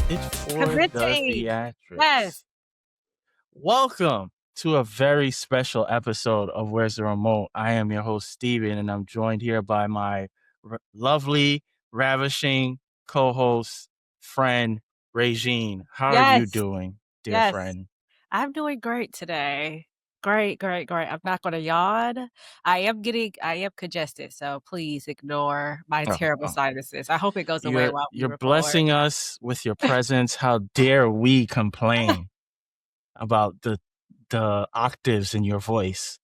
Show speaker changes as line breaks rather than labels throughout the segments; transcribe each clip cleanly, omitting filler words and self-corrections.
It's for the
Committee.
theatrics.
Yes.
Welcome to a very special episode of Where's the Remote? I am your host, Steven, and I'm joined here by my lovely, ravishing co host, friend, Régine. How are you
Yes.
doing, dear
Yes.
friend?
I'm doing great today. Great, great, great. I'm not gonna yawn. I am congested, so please ignore my
Oh,
terrible
oh.
sinuses. I hope it goes away while we
You're
record.
blessing us with your presence. How dare we complain about the octaves in your voice?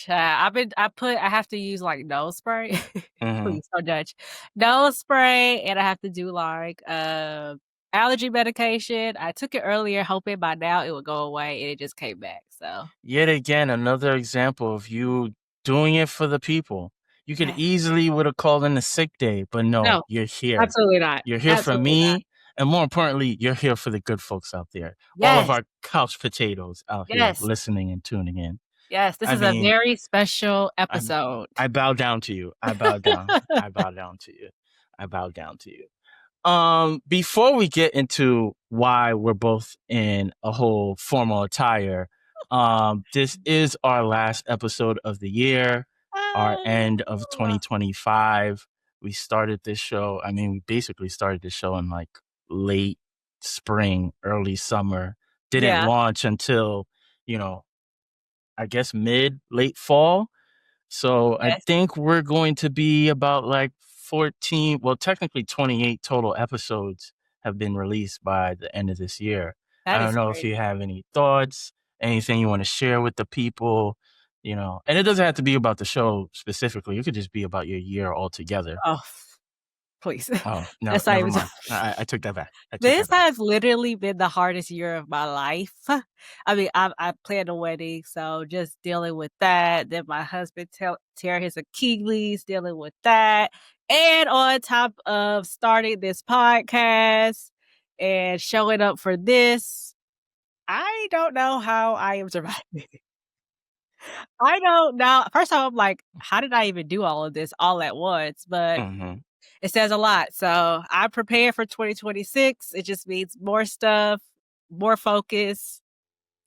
I have to use like nose spray.
Mhm.
Please don't judge. Nose spray, and I have to do like allergy medication. I took it earlier, hoping by now it would go away, and it just came back. So
Yet again, another example of you doing it for the people. You could
yes.
easily would have called in a sick day, but no,
No,
you're here.
absolutely not.
You're here for
Absolutely not.
me, and more importantly, you're here for the good folks out there. All of
Yes.
our couch potatoes out here
Yes.
listening and tuning in.
Yes. This
I
is a
mean,
very special
I
episode.
I bow down to you. I bow down. I bow down to you. I bow down to you. Before we get into why we're both in a whole formal attire, this is our last episode of the year, our end of
Oh.
2025. We started this show. I mean, we basically started the show in like late spring, early summer. Didn't
Yeah.
launch until, you know, I guess late fall. So I
Yes.
think we're going to be about like 14, well, technically 28 total episodes have been released by the end of this year. I
That
don't
is
know if
great.
you have any thoughts, anything you want to share with the people, and it doesn't have to be about the show specifically. It could just be about your year altogether.
Oh, please.
Oh, no,
That's not
never
even
mind. I took that back. I took
This
that back.
has literally been the hardest year of my life. I mean, I planned a wedding, so just dealing with that. Then my husband tear his Achilles, dealing with that. And on top of starting this podcast and showing up for this, I don't know how I am surviving. I don't know. First of all, I'm like, how did I even do all of this all at once? But
Hmm.
it says a lot. So I'm prepared for 2026. It just means more stuff, more focus,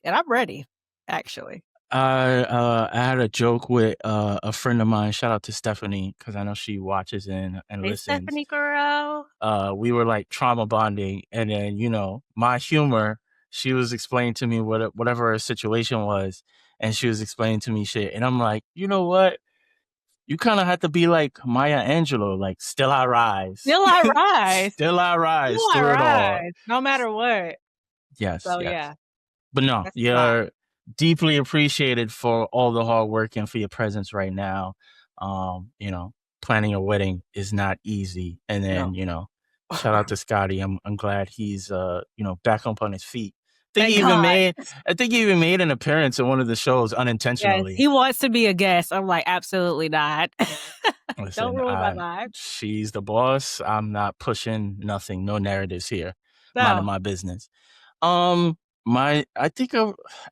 and I'm ready, actually.
I had a joke with a friend of mine. Shout out to Stephanie because I know she watches and
Hey,
listens.
Stephanie girl.
We were like trauma bonding, and then my humor. She was explaining to me whatever her situation was, and she was explaining to me shit, and I'm like, you know what? You kind of have to be like Maya Angelou, like still I rise,
Still I rise.
still I rise
Still I
through it all.
rise. No matter what.
Yes,
So
yes.
yeah,
But no,
that's a lot.
you're deeply appreciated for all the hard work and for your presence right now. Planning a wedding is not easy. And
No.
then, shout out to Scotty. I'm glad he's back up on his feet.
Thank God.
I think he even made an appearance in one of the shows
Yes.
unintentionally.
He wants to be a guest. I'm like, absolutely not. Don't
Listen,
ruin my vibe.
she's the boss. I'm not pushing nothing, no narratives here. Minding
No.
my business. Um, I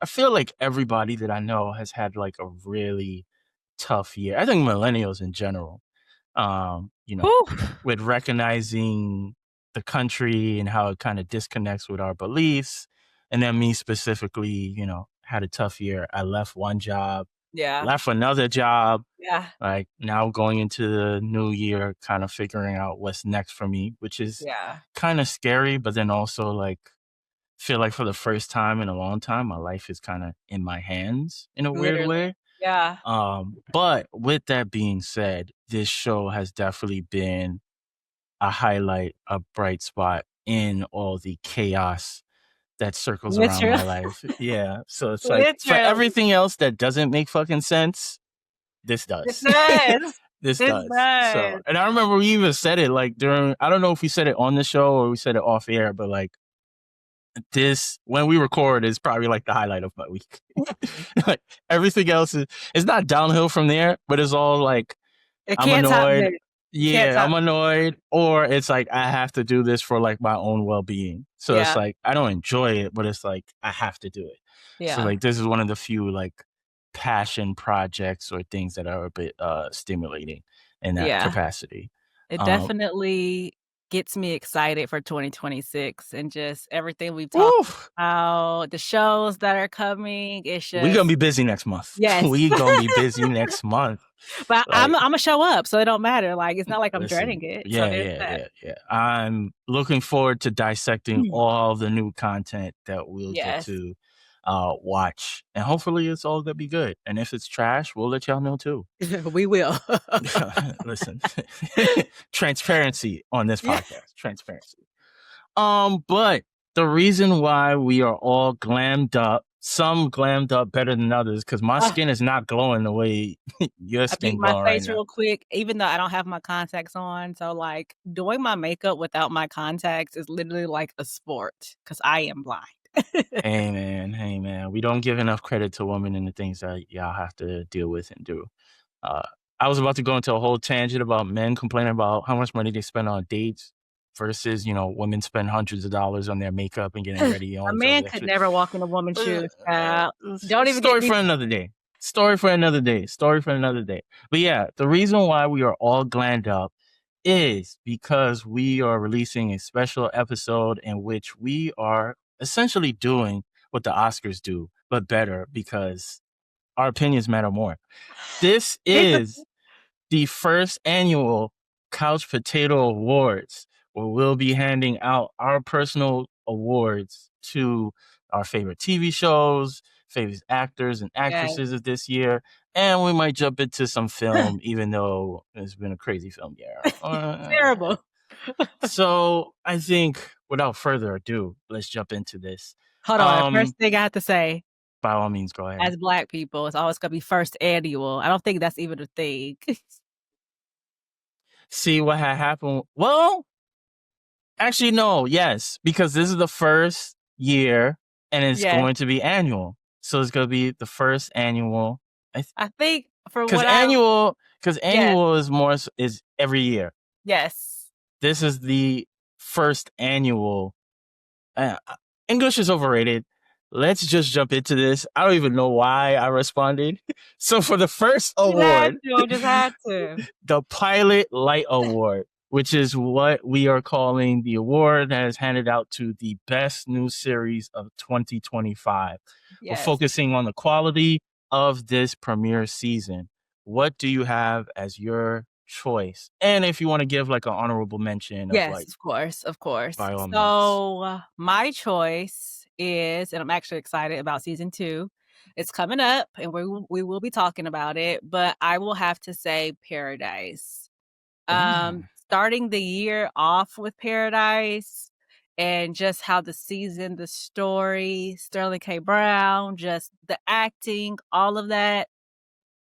feel like everybody that I know has had like a really tough year. I think millennials in general,
Whew.
with recognizing the country and how it kind of disconnects with our beliefs. And then me specifically, had a tough year. I left one job,
Yeah.
left another job,
Yeah.
like now going into the new year, kind of figuring out what's next for me, which is
Yeah.
kind of scary, but then also like feel like for the first time in a long time, my life is kind of in my hands in a weird
Literally.
way.
Yeah.
But with that being said, this show has definitely been a highlight, a bright spot in all the chaos that circles around my
Literally.
life. Yeah. So it's like for
Literally.
everything else that doesn't make fucking sense, this
It
does.
does.
This
It
does. So,
does.
and I remember we even said it like I don't know if we said it on the show or we said it off air, but like this, when we record, is probably like the highlight of my week. Like everything else is, it's not downhill from there, but it's all like,
It
I'm
can't top
annoyed.
me. Can't
Yeah,
top
I'm
me.
annoyed. Or it's like, I have to do this for like my own well being. So it's
Yeah.
like, I don't enjoy it, but it's like, I have to do it. So
Yeah.
like, this is one of the few like passion projects or things that are a bit stimulating in that
Yeah.
capacity.
It
Um,
definitely gets me excited for 2026 and just everything we've talked
Oof.
about, the shows that are coming. It's
We gonna
just
be busy next month.
yes.
We gonna be busy next month.
But
Like,
Imma show up, so it don't matter, like, it's not like I'm
listen,
dreading it, so
yeah,
there's
yeah,
that.
yeah, yeah. I'm looking forward to dissecting all the new content that we'll get
Yes.
to watch, and hopefully it's all gonna be good. And if it's trash, we'll let y'all know too.
We will.
Listen, transparency on this
Yeah.
podcast. Transparency. But the reason why we are all glammed up, some glammed up better than others, because my
Ugh,
skin is not glowing the way your
I beat
skin
my
glowing right
face
now.
real quick, even though I don't have my contacts on, so, like, doing my makeup without my contacts is literally like a sport, 'cause I am blind.
Hey man, we don't give enough credit to women and the things that y'all have to deal with and do. Uh, I was about to go into a whole tangent about men complaining about how much money they spend on dates versus, women spend hundreds of dollars on their makeup and getting ready, all
A
this other
man could
extra.
never walk in a woman's
Uh,
shoes, child. Don't even get
Story
me
for another day. Story for another day. Story for another day. But yeah, the reason why we are all glammed up is because we are releasing a special episode in which we are essentially doing what the Oscars do, but better because our opinions matter more. This
Here's the
is the first annual Couch Potato Awards, where we'll be handing out our personal awards to our favorite TV shows, favorite actors and
yes.
actresses of this year, and we might jump into some film, even though it's been a crazy film year.
Terrible.
So I think without further ado, let's jump into this.
Hold on, the first
Um,
thing I have to say,
by all means, go ahead.
as Black people, it's always gonna be first annual. I don't think that's even a thing.
See what had happened. Well, actually, no, yes, because this is the first year and it's
Yes.
going to be annual. So it's going to be the first annual.
I think for
Because
what I yes,
annual is is every year.
yes.
This is the first annual. Uh, English is overrated. Let's just jump into this. I don't even know why I responded. So for the first
You had
award,
to, I just had to.
the Pilot Light Award, which is what we are calling the award that is handed out to the best new series of 2025. We're
Yes.
focusing on the quality of this premiere season. What do you have as your choice? And if you want to give like an honorable mention of
Yes,
like,
of course.
by all means.
So, my choice is and I'm actually excited about season 2. It's coming up, and we will be talking about it, but I will have to say Paradise.
Mm.
Starting the year off with Paradise and just how the season, the story, Sterling K. Brown, just the acting, all of that.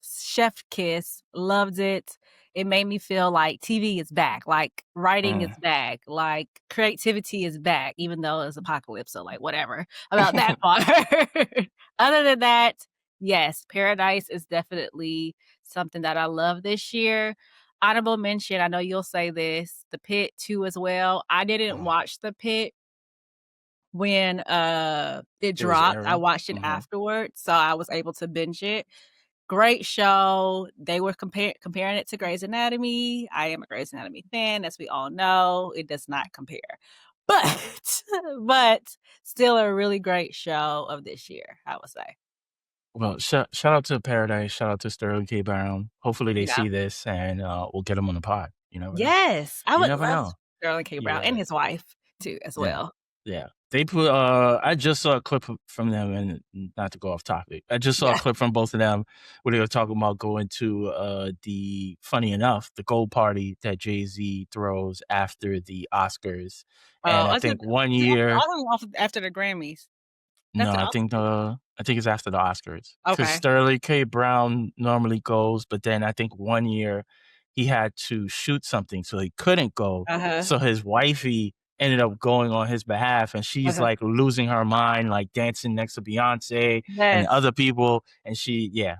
Chef kiss, loved it. It made me feel like TV is back, like writing is
Mm.
back, like creativity is back, even though it's apocalypse, so like whatever about that part. Other than that, yes, Paradise is definitely something that I love this year. Honorable mention, I know you'll say this, The Pit too as well. I didn't
Oh,
watch The Pit when it
it was
dropped. I
airing.
watched it
Mm-hmm.
afterwards, so I was able to binge it. Great show. They were comparing it to Grey's Anatomy. I am a Grey's Anatomy fan, as we all know. It does not compare. But but still a really great show of this year, I would say.
Well, shout out to Paradise. Shout out to Sterling K. Brown. Hopefully they
Yeah.
see this and we'll get them on the pod. You never know.
Yes. I
You
would
never
love
know.
Sterling K. Brown and
Yeah.
his wife too as
Yeah.
well.
Yeah. They put I just saw a clip from them, and not to go off topic. I just saw a
Yeah.
clip from both of them where they were talking about going to the funny enough, the gold party that Jay-Z throws after the Oscars. And
Oh,
I
I said
think one
was it
year
after the Grammys?
no,
After the
I think it's after the Oscars because
Okay.
Sterling K. Brown normally goes, but then I think one year he had to shoot something, so he couldn't go.
Uh-huh.
So his wifey ended up going on his behalf, and she's
Uh-huh.
like losing her mind, like dancing next to Beyonce and
Yes.
other people. And yeah.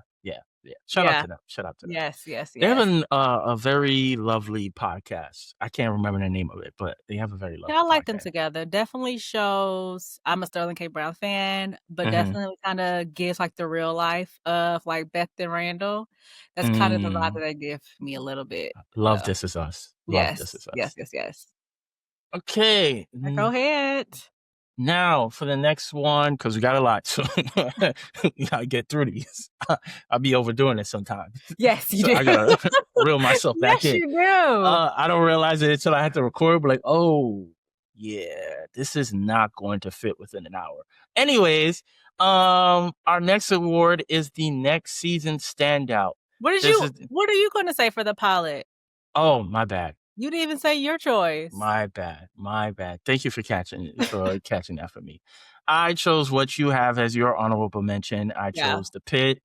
Shout out
Yeah.
to them. Shout out to them.
Yes, yes,
They have
yes.
a very lovely podcast. I can't remember the name of it, but they have a very
Yeah, I
lovely
like them
podcast.
together. Definitely shows I'm a Sterling K. Brown fan, but
Mm-hmm.
definitely kinda gives, like, the real life of, like, Beth and Randall. That's kind of the vibe that
Mm.
they give me a little bit.
Love This Is Us. Love This
Yes.
Is
Yes,
Us.
yes, yes.
Okay.
Go ahead.
Now for the next one, because we got a lot, so we gotta get through these. I'll be overdoing it sometimes.
Yes, you
So
do.
I gotta reel myself back
Yes,
in.
you do.
I don't realize it until I have to record, but like, oh yeah, this is not going to fit within an hour. Anyways, our next award is the next season standout.
What are you gonna say for the pilot?
Oh, my bad.
You didn't even say your choice.
My bad. My bad. Thank you for catching that for me. I chose What You Have as your honorable mention. I
Yeah.
chose The Pit.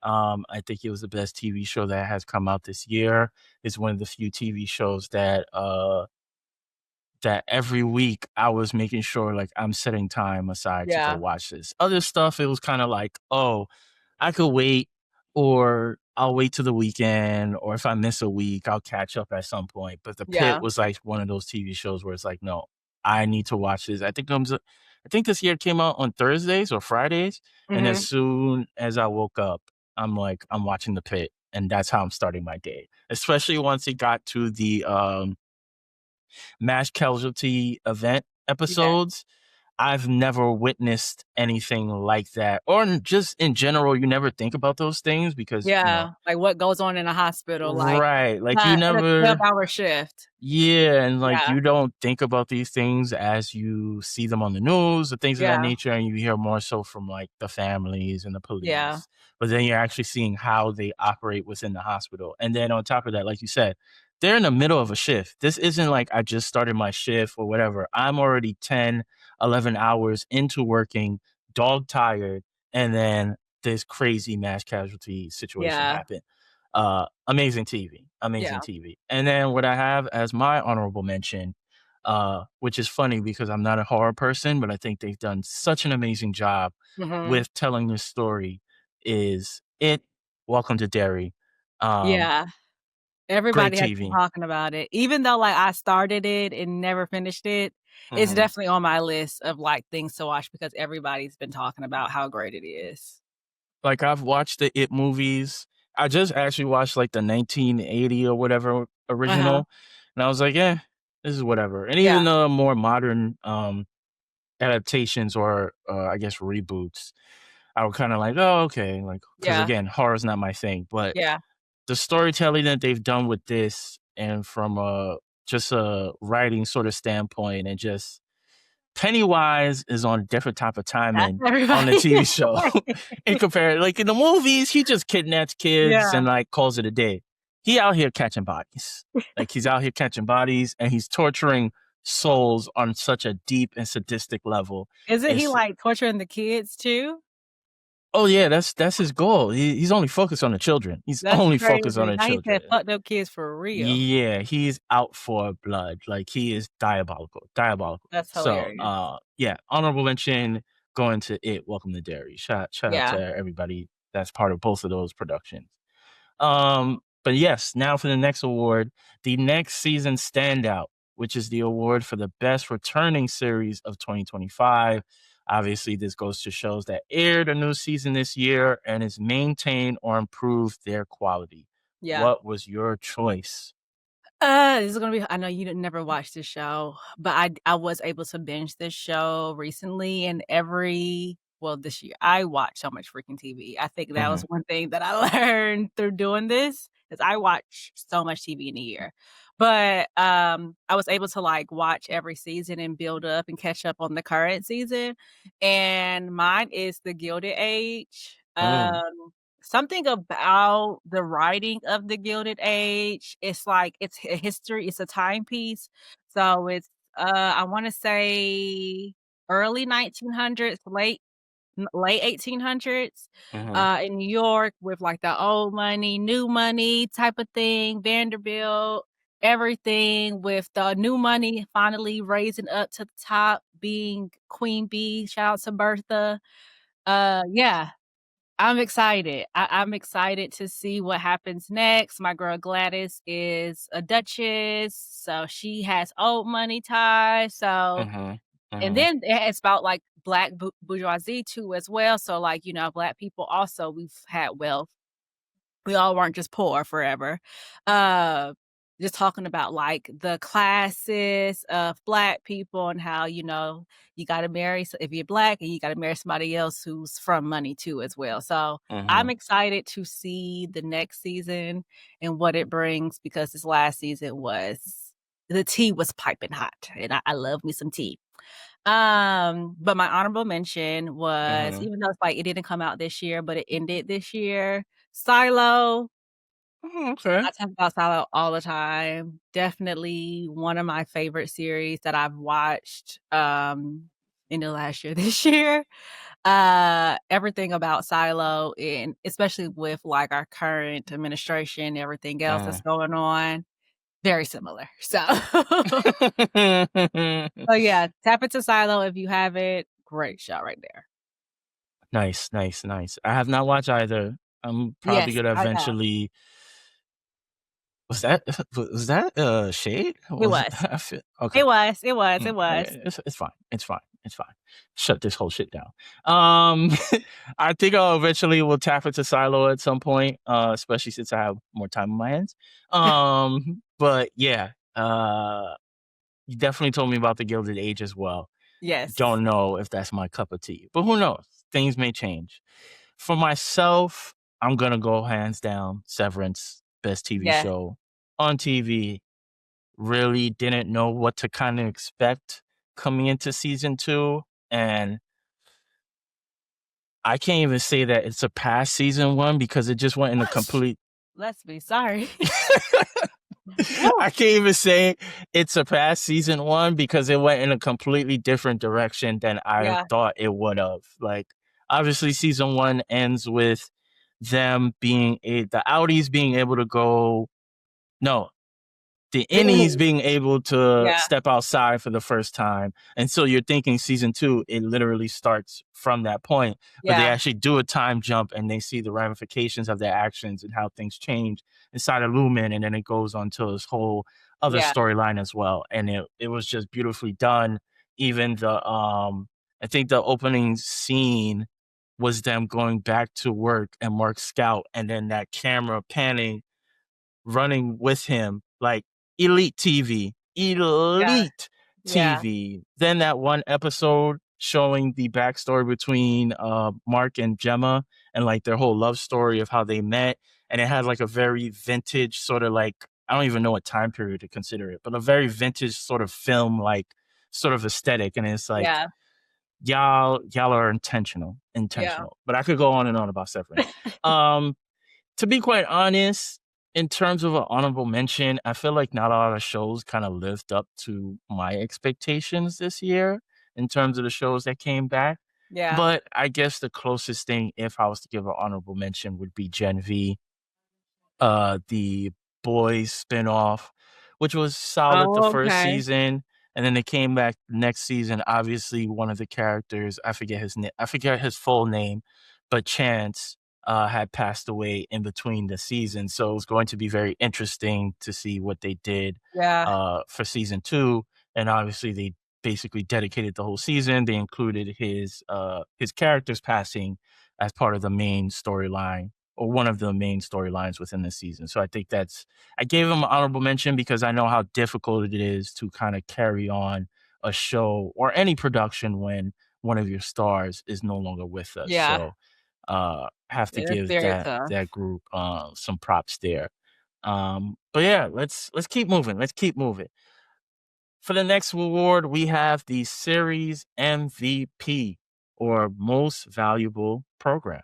I think it was the best TV show that has come out this year. It's one of the few TV shows that every week I was making sure like I'm setting time aside to go
Yeah.
watch this. Other stuff, it was kind of like, oh, I could wait, or I'll wait till the weekend, or if I miss a week, I'll catch up at some point. But The Pit
Yeah.
was like one of those TV shows where it's like, no, I need to watch this. I think this year it came out on Thursdays or Fridays, and as
Mhm.
soon as I woke up, I'm like, I'm watching The Pit, and that's how I'm starting my day. Especially once it got to the mass casualty event
Yeah.
episodes. I've never witnessed anything like that. Or just in general, you never think about those things because,
Yeah. Like what goes on in a hospital, like,
right. Like you
in a
never,
12-hour shift.
yeah. And like
Yeah.
you don't think about these things as you see them on the news or things of that
Yeah.
nature. And you hear more so from like the families and the
Yeah.
police. But then you're actually seeing how they operate within the hospital. And then on top of that, like you said, they're in the middle of a shift. This isn't like I just started my shift or whatever. I'm already 10, 11 hours into working, dog tired, and then this crazy mass casualty situation
Yeah.
happened. Amazing TV, amazing
Yeah.
TV. And then what I have as my honorable mention, which is funny because I'm not a horror person, but I think they've done such an amazing job
Mhm.
with telling this story, is It, Welcome to Derry. Um,
Yeah.
Great
Everybody has been
TV.
talking about it. Even though, like, I started it and never finished it, it's
Mhm.
definitely on my list of, like, things to watch because everybody's been talking about how great it is.
Like, I've watched the It movies. I just actually watched, like, the 1980 or whatever
Uh-huh.
original, and I was like, "Eh, this is whatever." And
Yeah.
even the more modern, adaptations or, I guess, reboots, I was kinda like, "Oh, okay," like, because
Yeah.
again, horror's not my thing, but
Yeah.
the storytelling that they've done with this and from just a writing sort of standpoint and just Pennywise is on a different type of
That's
timing on the
everybody.
TV show in compare like, in the movies, he just kidnaps kids
Yeah.
and, like, calls it a day. He out here catching bodies. Like, he's out here catching bodies, and he's torturing souls on such a deep and sadistic level.
Isn't he,
It's
like, torturing the kids too?
oh, yeah, that's his goal. He's only focused on the children. He's
That's
only focused on
crazy.
the
Now he
children.
said, "Fuck them kids for real."
Yeah, he's out for blood. Like he is diabolical, diabolical.
That's
So,
hilarious.
yeah, honorable mention going to It, Welcome to Derry. Shout out
Yeah.
to everybody that's part of both of those productions. But yes, now for the next award, the next season standout, which is the award for the best returning series of 2025. Obviously, this goes to shows that aired a new season this year and has maintained or improved their quality.
Yeah.
What was your choice?
This is gonna be I know you didn't never watch this show, but I was able to binge this show recently this year. I watch so much freaking TV. I think that was
Mhm,
one thing that I learned through doing this, is I watch so much TV in a year. But, I was able to, like, watch every season and build up and catch up on the current season, and mine is The Gilded Age.
mm,
Something about the writing of The Gilded Age, it's like it's a history, it's a timepiece. So it's, I wanna say early 1900s, late 1800s,
mhm,
in New York with, like, the old money, new money type of thing, Vanderbilt, everything with the new money finally raising up to the top, being Queen Bee, shout out to Bertha. Yeah. I'm excited. I'm excited to see what happens next. My girl Gladys is a duchess, so she has old money ties. So,
mhm,
and
mhm,
then it's about like black bourgeoisie too, as well. So, like, black people also we've had wealth. We all weren't just poor forever. Uh, just talking about, like, the classes of Black people and how, you gotta marry if you're Black and you gotta marry somebody else who's from money too as well. So, I'm
Mhm.
excited to see the next season and what it brings because this last season the tea was piping hot, and I love me some tea. But my honorable mention was,
Mhm.
even though it's like it didn't come out this year, but it ended this year, Silo.
Okay.
I talk about Silo all the time. Definitely one of my favorite series that I've watched, in the last year, this year. Everything about Silo and especially with, like, our current administration, everything else that's
Uh.
going on, very similar. So so yeah, tap into Silo if you haven't. Great show right there.
Nice, nice, nice. I have not watched either. I'm probably
Yes,
gonna
I have.
eventually. Was that was that shade?
It
Was
was.
I feel okay?
It was, it was, it was.
Okay, it's fine. It's fine. It's fine. Shut this whole shit down. I think I'll eventually will tap into Silo at some point, especially since I have more time on my hands. But yeah, you definitely told me about the Gilded Age as well.
Yes.
Don't know if that's my cup of tea, but who knows? Things may change. For myself, I'm gonna go hands down Severance, best TV
Yeah.
show on TV. Really didn't know what to kind of expect coming into season 2, and I can't even say that it surpassed season 1 because it just went in a
What?
complete.
Let's be sorry. Woo.
I can't even say it surpassed season 1 because it went in a completely different direction than I
Yeah,
thought it would have. Like, obviously, season 1 ends with them the Audis being able to go. No, the
the
innies
innings.
being able to
Yeah,
step outside for the first time. And so you're thinking season 2, it literally starts from that point. But they
yeah,
actually do a time jump and they see the ramifications of their actions and how things change inside of Lumen. And then it goes on to this whole other
yeah.
storyline as well. And it was just beautifully done. Even I think the opening scene was them going back to work and Mark Scout, and then that camera panning running with him, like elite TV,
Yeah,
elite
yeah,
TV. Then that one episode showing the backstory between Mark and Gemma and like their whole love story of how they met. And it had like a very vintage sort of like, I don't even know what time period to consider it, but a very vintage sort of film like sort of aesthetic. And it's like,
yeah,
y'all are
yeah,
intentional. But I could go on and on about Severance. Um, to be quite honest, in terms of an honorable mention, I feel like not a lot of shows kind of lived up to my expectations this year in terms of the shows that came back.
yeah.
But I guess the closest thing, if I was to give an honorable mention, would be Gen V, the Boys spinoff, which was solid the
Oh,
first
okay.
season, and then they came back next season. Obviously, one of the characters, I forget his name, I forget his full name, but Chance had passed away in between the seasons, so it was going to be very interesting to see what they did
Yeah,
for season 2. And obviously, they basically dedicated the whole season. They included his character's passing as part of the main storyline or one of the main storylines within the season. So I think I gave him an honorable mention because I know how difficult it is to kind of carry on a show or any production when one of your stars is no longer with us.
yeah.
So have to
It's
give
very tough.
that group some props there. But yeah, let's keep moving. Let's keep moving. For the next award, we have the series MVP or most valuable program.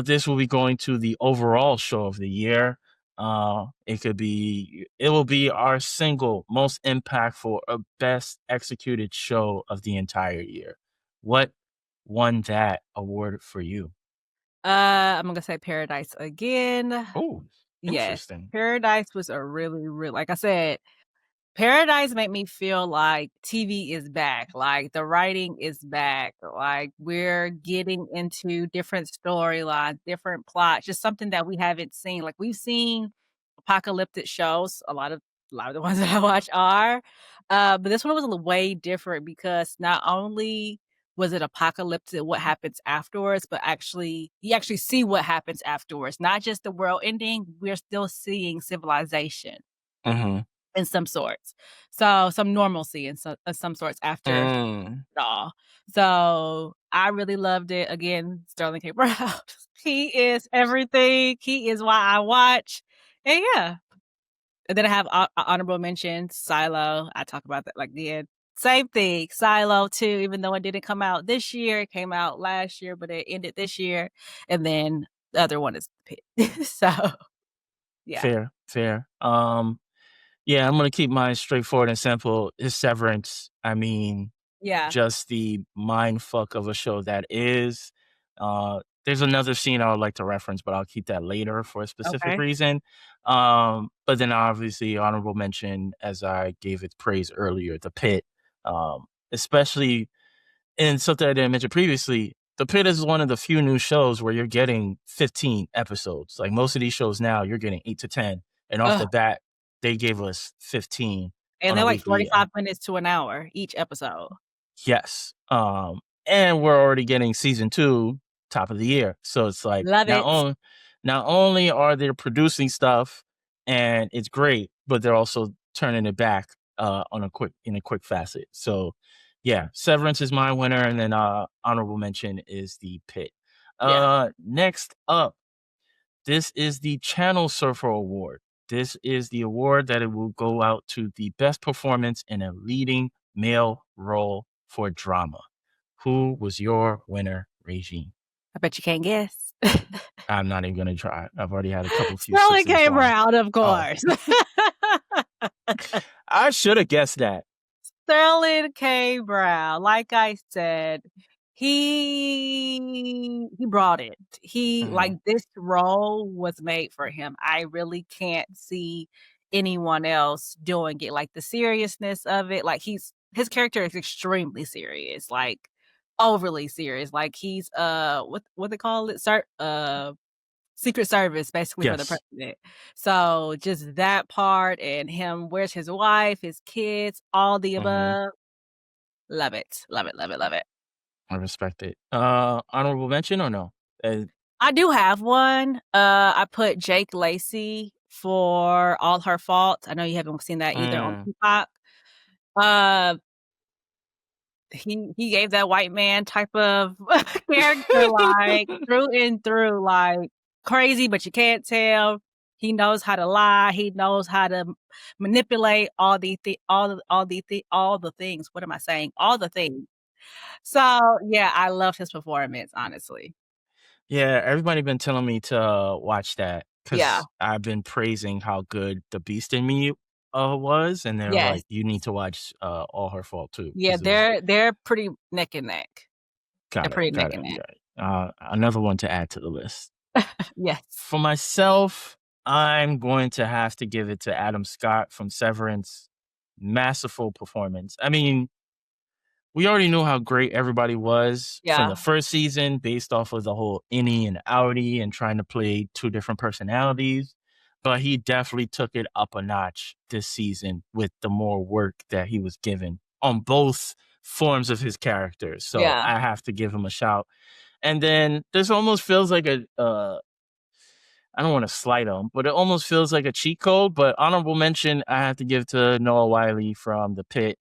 This will be going to the overall show of the year. It will be our single most impactful or best executed show of the entire year. What won that award for you?
I'm gonna say Paradise again.
Oh,
Yes,
interesting.
Paradise was a really like I said, Paradise made me feel like TV is back, like, the writing is back, like, we're getting into different storylines, different plots, just something that we haven't seen, like, we've seen apocalyptic shows, a lot of the ones that I watch are, but this one was way different because not only was it apocalyptic, what happens afterwards, but you actually see what happens afterwards, not just the world ending, we're still seeing civilization.
Mm-hmm.
in some sorts. So some normalcy in some sorts after
Mm.
it all. So I really loved it. Again, Sterling K. Brown. He is everything. He is why I watch. And yeah. And then I have honorable mentions, Silo. I talk about that like the same thing. Silo too, even though it didn't come out this year, it came out last year, but it ended this year. And then the other one is Pitt. So yeah.
Fair, fair. Yeah, I'm gonna keep mine straightforward and simple. It's Severance. I mean,
Yeah.
just the mind fuck of a show that is. There's another scene I would like to reference, but I'll keep that later for a specific
Okay.
reason. But then obviously honorable mention, as I gave it praise earlier, The Pit. Especially and something I didn't mention previously, The Pit is one of the few new shows where you're getting 15 episodes. Like most of these shows now, you're getting 8 to 10. And off
Ugh.
the bat, they gave us 15
And
on
they're
a
like
weekly.
45 minutes to an hour each episode.
Yes. And we're already getting season 2 top of the year. So it's like
Love it.
not only are they producing stuff and it's great, but they're also turning it back on a quick facet. So yeah, Severance is my winner, and then honorable mention is The Pit.
Yeah.
Next up, this is the Channel Surfer Award. This is the award that it will go out to the best performance in a leading male role for drama. Who was your winner, Régine?
I bet you can't guess.
I'm not even gonna try. I've already had a couple few sips
Sterling
of this
K.
wine.
Brown, of
Oh,
course.
I should have guessed that.
Sterling K. Brown, like I said, he brought it. He
Mhm.
like this role was made for him. I really can't see anyone else doing it. Like the seriousness of it, like his character is extremely serious, like overly serious. Like he's what they call it? Secret Service basically for the
Yes.
president. So just that part and him, where's his wife, his kids, all the
Mhm.
above. Love it. Love it, love it, love it.
I respect it. Honorable mention or no?
I do have one. I put Jake Lacey for All Her Fault. I know you haven't seen that either on
mm.
Peacock. Uh, he gave that white man type of character, like, through and through, like, crazy, but you can't tell. He knows how to lie. He knows how to manipulate all the things. What am I saying? All the things. So, yeah, I loved his performance, honestly.
Yeah, everybody been telling me to watch that
Yeah.
because I've been praising how good The Beast in Me was, and they're
Yes.
like, "You need to watch All Her Fault too,"
Yeah,
because it was
they're pretty neck and neck. They're
got it,
pretty neck
got it,
and neck.
got it. Another one to add to the list.
Yes.
For myself, I'm going to have to give it to Adam Scott from Severance. Masterful performance. I mean, we already knew how great everybody was from
Yeah.
the first season based off of the whole innie and outie and trying to play two different personalities. But he definitely took it up a notch this season with the more work that he was given on both forms of his characters. So
Yeah.
I have to give him a shout. And then this almost feels like I don't want to slight him, but it almost feels like a cheat code. But honorable mention I have to give to Noah Wiley from The Pit.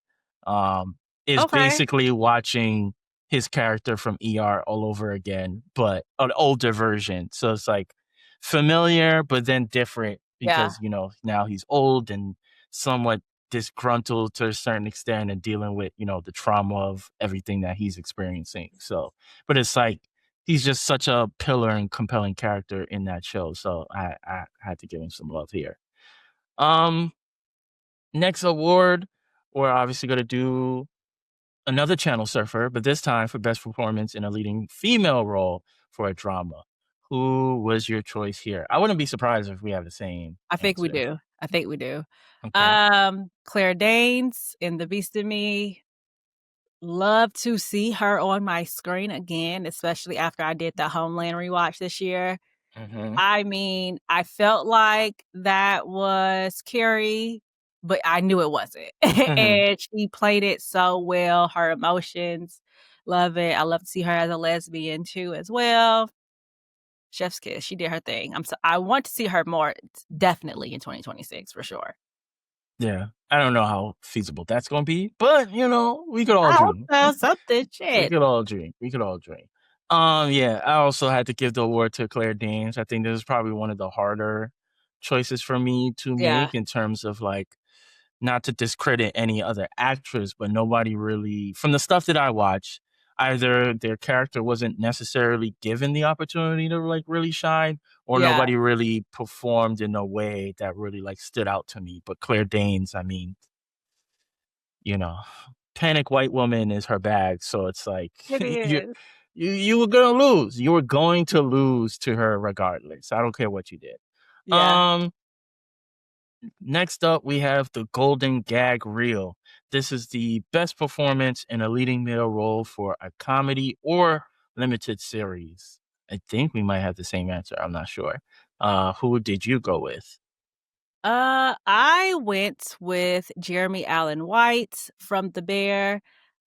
Is
Okay.
basically watching his character from ER all over again, but an older version. So it's like familiar, but then different
Yeah.
because now he's old and somewhat disgruntled to a certain extent and dealing with the trauma of everything that he's experiencing. So, but it's like he's just such a pillar and compelling character in that show. So I had to give him some love here. Um, Next award, we're obviously gonna do another channel surfer, but this time for best performance in a leading female role for a drama. Who was your choice here? I wouldn't be surprised if we have the same
I think we
answer.
do. I think we do.
Okay.
Claire Danes in The Beast in Me. Love to see her on my screen again, especially after I did the Homeland rewatch this year.
Mm-hmm.
I mean, I felt like that was Carrie, but I knew it wasn't.
Mm-hmm.
And she played it so well. Her emotions, love it. I love to see her as a lesbian too, as well. Chef's kiss. She did her thing. I want to see her more, definitely in 2026 for sure.
Yeah. I don't know how feasible that's gonna be, but we could all
I hope
dream.
so. Something.
We
Shit.
could all dream. We could all dream. Yeah, I also had to give the award to Claire Danes. I think this is probably one of the harder choices for me to
Yeah.
make in terms of like not to discredit any other actress, but nobody really from the stuff that I watched, either their character wasn't necessarily given the opportunity to like really shine, or
Yeah.
nobody really performed in a way that really like stood out to me. But Claire Danes, I mean, you know, panic white woman is her bag. So it's like
It
you
is.
you were gonna lose. You were going to lose to her regardless. I don't care what you did.
Yeah.
Um Next up we have the Golden Gag Reel. This is the best performance in a leading male role for a comedy or limited series. I think we might have the same answer. I'm not sure. Who did you go with?
I went with Jeremy Allen White from The Bear.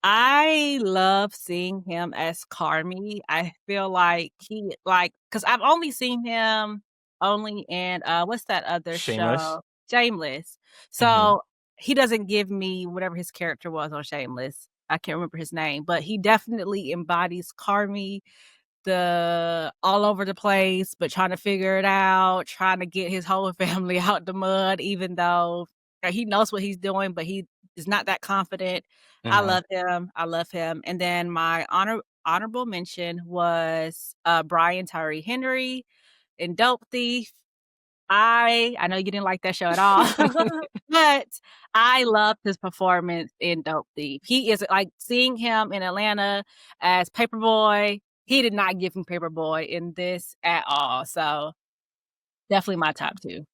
I love seeing him as Carmy. I feel like because I've only seen him only in, what's that other
Shameless?
show? Shameless.
Mhm.
So, he doesn't give me whatever his character was on Shameless. I can't remember his name, but he definitely embodies Carmy, the all over the place, but trying to figure it out, trying to get his whole family out the mud, even though he knows what he's doing, but he is not that confident. I
Mhm.
love him. I love him. And then my honorable mention was Brian Tyree Henry in Dope Thief. I know you didn't like that show at all, but I loved his performance in Dope Thief. He is like seeing him in Atlanta as Paperboy. He did not give me Paperboy in this at all. So definitely my top 2.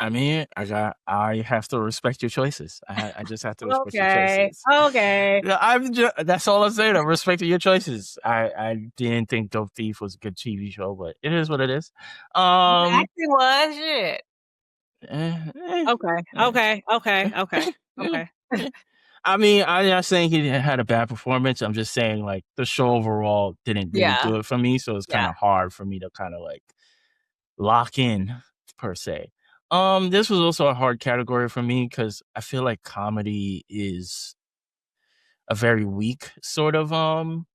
I mean, I have to respect your choices. I just have to respect your
Okay.
choices.
Okay.
Yeah, that's all I'm saying. I'm respecting your choices. I didn't think Dope Thief was a good TV show, but it is what it is.
The
Um,
acting was shit.
eh, eh,
Okay.
eh,
Okay. Okay.
eh,
Okay.
eh,
Okay.
eh. I mean, I'm not saying he had a bad performance. I'm just saying like the show overall didn't really
Yeah.
do it for me, so it's kind
Yeah.
of hard for me to kind of like lock in per se. This was also a hard category for me because I feel like comedy is a very weak sort of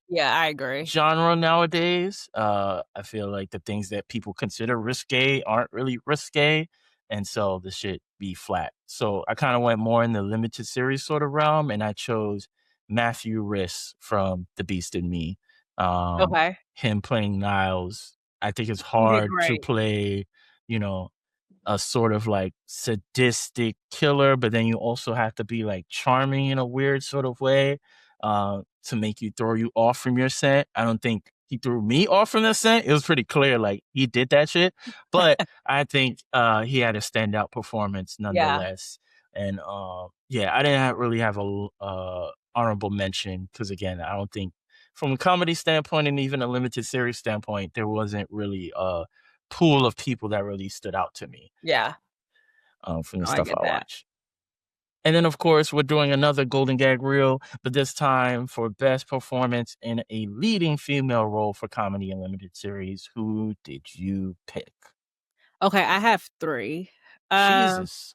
Yeah, I agree.
genre nowadays. I feel like the things that people consider risque aren't really risque, and so the shit be flat. So I kind of went more in the limited series sort of realm, and I chose Matthew Rhys from The Beast in Me.
Okay.
Him playing Niles. I think it's
He did
hard to
great.
play, you know, a sort of like sadistic killer, but then you also have to be like charming in a weird sort of way to make you throw you off from your scent. I don't think he threw me off from the scent. It was pretty clear like he did that shit, but I think he had a standout performance
Yeah.
nonetheless. And yeah, I didn't really have a honorable mention because again, I don't think from a comedy standpoint and even a limited series standpoint, there wasn't really pool of people that really stood out to me
Yeah.
from the
No, I
stuff
get
I
that.
watch. And then, of course, we're doing another Golden Gag Reel, but this time for best performance in a leading female role for comedy and limited series. Who did you pick?
Okay, I have 3. Um,
Jesus.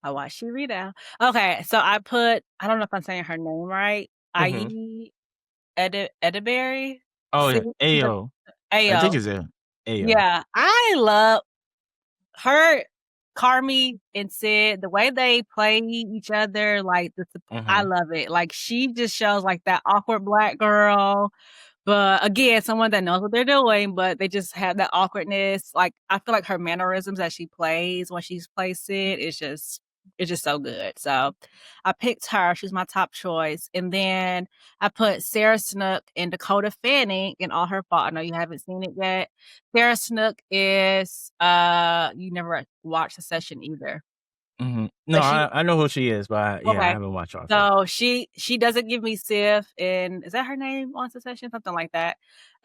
I watched you read out. Okay, so I don't know if I'm saying her name right.
Hmm.
Ayi Edeberry?
Oh
See
yeah,
the
Ayo. I think
Ayo.
it's a Ayo.
Yeah, I love her, Carmy and Sid, the way they play each other, like, I
Hmm.
love it. Like, she just shows, like, that awkward black girl. But again, someone that knows what they're doing, but they just have that awkwardness. Like, I feel like her mannerisms that she plays when she's plays Sid is just it's just so good. So I picked her. She's my top choice. And then I put Sarah Snook and Dakota Fanning in All Her Fault. I know you haven't seen it yet. Sarah Snook is you never watched the session either.
Hmm. No,
But she
I know who she is, but yeah, I
okay.
haven't watched Arthur.
So she doesn't give me Sif in is that her name on Succession? Something like that.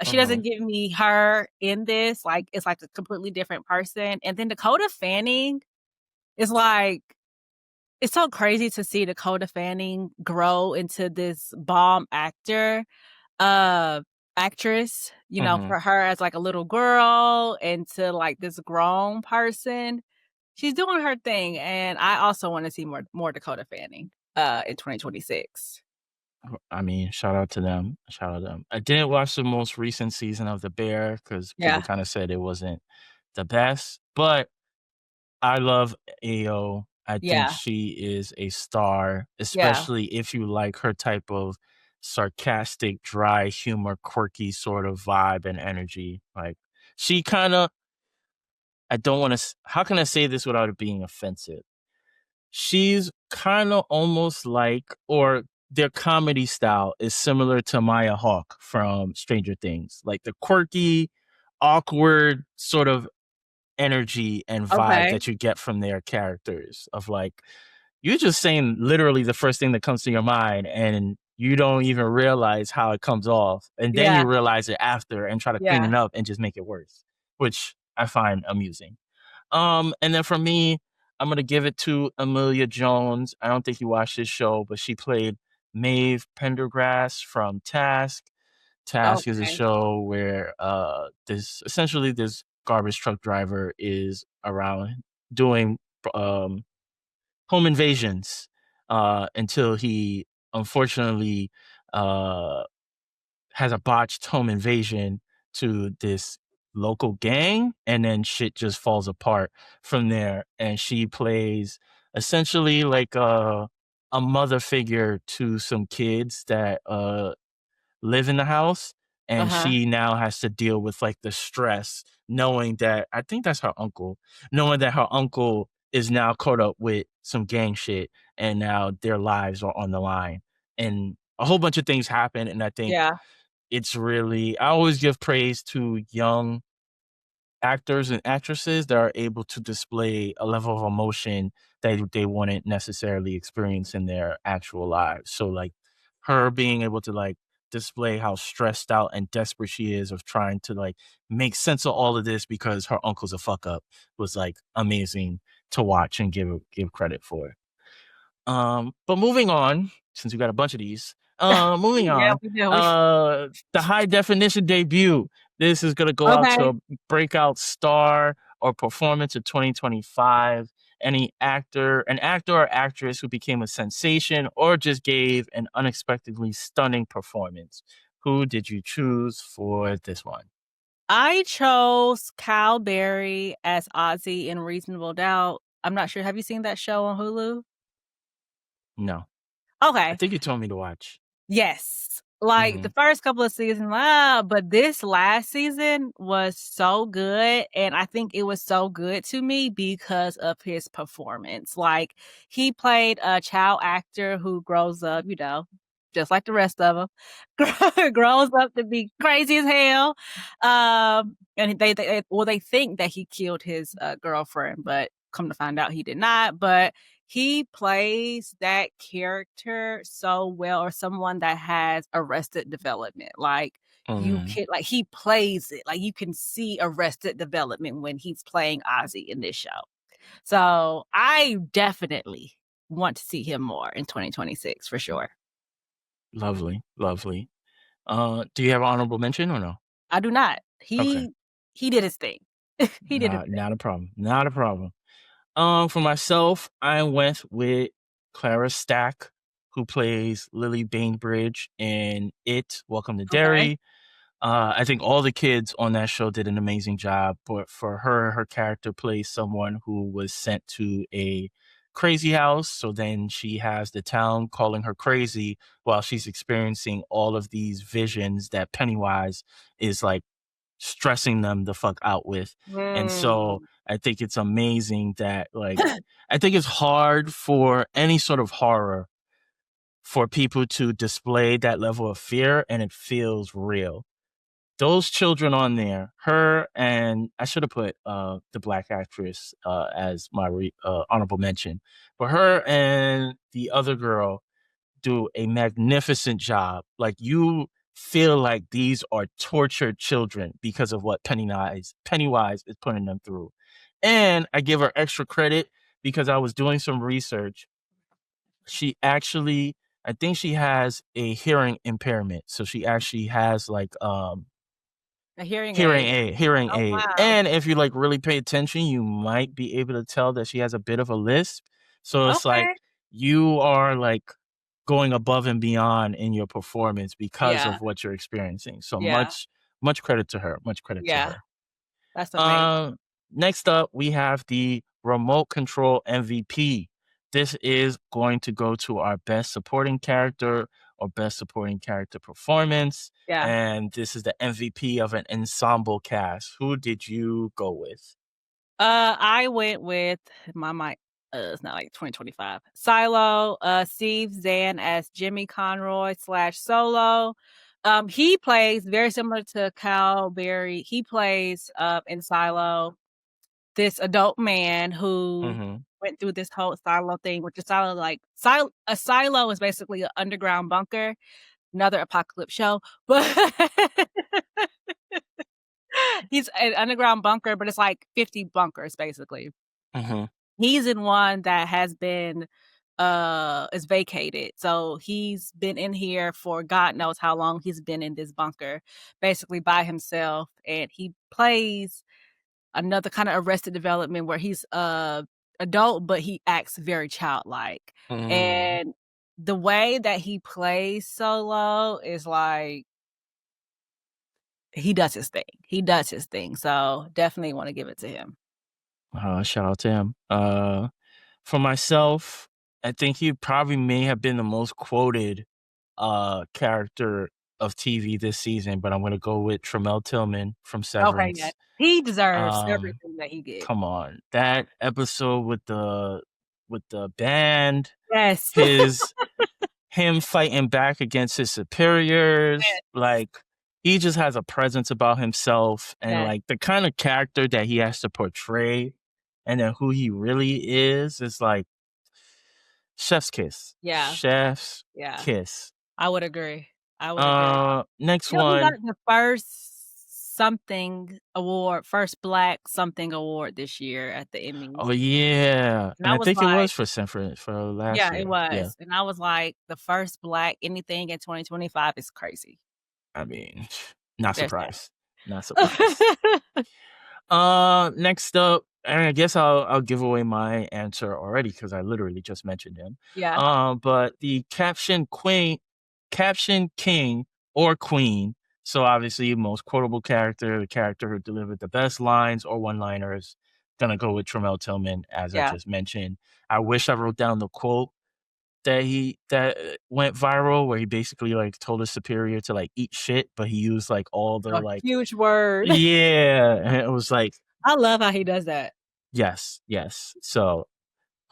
She doesn't
Hmm.
give me her in this, like, it's like a completely different person, and then Dakota Fanning is like it's so crazy to see Dakota Fanning grow into this bomb uh, actress,
Hmm.
for her as, like, a little girl into, like, this grown person. she's doing her thing, and I also want to see more Dakota Fanning in 2026.
I mean, shout out to them. Shout out to them. I didn't watch the most recent season of The Bear because people
Yeah,
kind of said it wasn't the best, but I love AO. I think
yeah,
she is a star,
yeah.
especially if you like her type of sarcastic, dry humor, quirky sort of vibe and energy. Like she kind of, I don't want to, how can I say this without it being offensive? She's kind of almost like, or their comedy style is similar to Maya Hawke from Stranger Things, like the quirky, awkward sort of energy and vibe
Okay.
that you get from their characters of like you're just saying literally the first thing that comes to your mind and you don't even realize how it comes off and then
Yeah,
you realize it after and try to clean
yeah.
it up and just make it worse, which I find amusing. And then for me, I'm gonna give it to Amelia Jones. I don't think you watched this show, but she played Maeve Pendergrass from Task. Task is a
Okay.
show where this garbage truck driver is around doing um home invasions until he unfortunately uh has a botched home invasion to this local gang and then shit just falls apart from there and she plays essentially like a mother figure to some kids that live in the house and
Uh-huh.
she now has to deal with like the stress knowing that I think that's her uncle, knowing that her uncle is now caught up with some gang shit and now their lives are on the line and a whole bunch of things happen and I think
Yeah.
it's really I always give praise to young actors and actresses that are able to display a level of emotion that they wouldn't necessarily experience in their actual lives. So like her being able to like display how stressed out and desperate she is of trying to like make sense of all of this because her uncle's a fuck up was like amazing to watch and give credit for. But moving on, since we got a bunch of these, moving
Yeah,
on,
we do. We
the high definition debut. This is gonna go out to
Okay.
a breakout star or performance of 2025. An actor or actress who became a sensation or just gave an unexpectedly stunning performance. Who did you choose for this one?
I chose Cal Berry as Ozzy in Reasonable Doubt. I'm not sure, have you seen that show on Hulu?
No, I
Okay.
think you told me to watch.
Yes. Like,
Hmm.
the first couple of seasons, but this last season was so good, and I think it was so good to me because of his performance. Like, he played a child actor who grows up, just like the rest of them, grows up to be crazy as hell. And they think that he killed his, girlfriend, but come to find out he did not, but he plays that character so well, or someone that has arrested development. Like you
Hmm.
can like he plays it. Like you can see arrested development when he's playing Ozzy in this show. So I definitely want to see him more in 2026 for sure.
Lovely, lovely. Do you have honorable mention or no?
I do not.
Okay.
He did his thing. He did his thing.
Not a problem. Not a problem. For myself, I went with Clara Stack, who plays Lily Bainbridge in It, Welcome to
Okay.
Derry. I think all the kids on that show did an amazing job, but for her, her character plays someone who was sent to a crazy house. So then she has the town calling her crazy while she's experiencing all of these visions that Pennywise is like stressing them the fuck out with. And so
Mm.
I think it's amazing that like I think it's hard for any sort of horror for people to display that level of fear and it feels real. Those children on there, her and I should have put the black actress as my honorable mention, but her and the other girl do a magnificent job. Like you feel like these are tortured children because of what Pennywise is putting them through. And I give her extra credit because I was doing some research. She actually I think she has a hearing impairment. So she actually has like
A hearing aid.
Hearing
Oh,
aid.
wow.
And if you like really pay attention, you might be able to tell that she has a bit of a lisp. So it's like
Okay.
you are like going above and beyond in your performance because
Yeah.
of what you're experiencing. So
Yeah.
much credit to her. Much credit to
Yeah.
her.
That's amazing.
Um, Next up, we have the remote control MVP. This is going to go to our best supporting character or best supporting character performance.
Yeah.
And this is the MVP of an ensemble cast. Who did you go with?
I went with my mic. It's not like 2025. Silo, Steve Zahn as Jimmy Conroy slash Solo. He plays very similar to Cal Berry. He plays in Silo this adult man who
Mhm.
went through this whole silo thing, which is silo like a silo is basically an underground bunker. Another apocalypse show, but he's an underground bunker, but it's like 50 bunkers basically.
Mhm.
He's in one that has been is vacated. So he's been in here for God knows how long. He's been in this bunker basically by himself, and he plays another kind of Arrested Development where he's adult but he acts very childlike.
Mm.
And the way that he plays Solo is like he does his thing. He does his thing. So definitely want to give it to him.
Shout out to him. For myself, I think he probably may have been the most quoted character of TV this season, but I'm gonna go with Tremel Tillman from
Okay, yeah.
Severance.
He deserves
Um,
everything that he gets.
Come on. That episode with the band,
Yes.
his him fighting back against his superiors,
Yes.
like he just has a presence about himself and
Yes.
like the kind of character that he has to portray and then who he really is like chef's kiss.
Yeah.
Chef's
Yeah.
kiss.
I would agree. I would agree.
Next
You know, he got
one.
the first something award, first Black something award this year at the Emmys.
Oh yeah.
And
And
I
I
was
think it
like
was for Sanford for last
yeah, it
year. Yeah.
was. And I was like, the first Black anything in 2025 is crazy.
I mean, not
There's
surprised. Not surprised.
that.
Next up, and I guess I'll give away my answer already because I literally just mentioned him.
Yeah.
But the caption king or queen. So obviously, most quotable character, the character who delivered the best lines or one-liners. Gonna go with Tremel Tillman, as I
Yeah.
just mentioned. I wish I wrote down the quote that went viral, where he basically like told his superior to like eat shit, but he used like all the
A
like
huge word.
yeah, and it was like
I love how he does that.
yes, yes. So,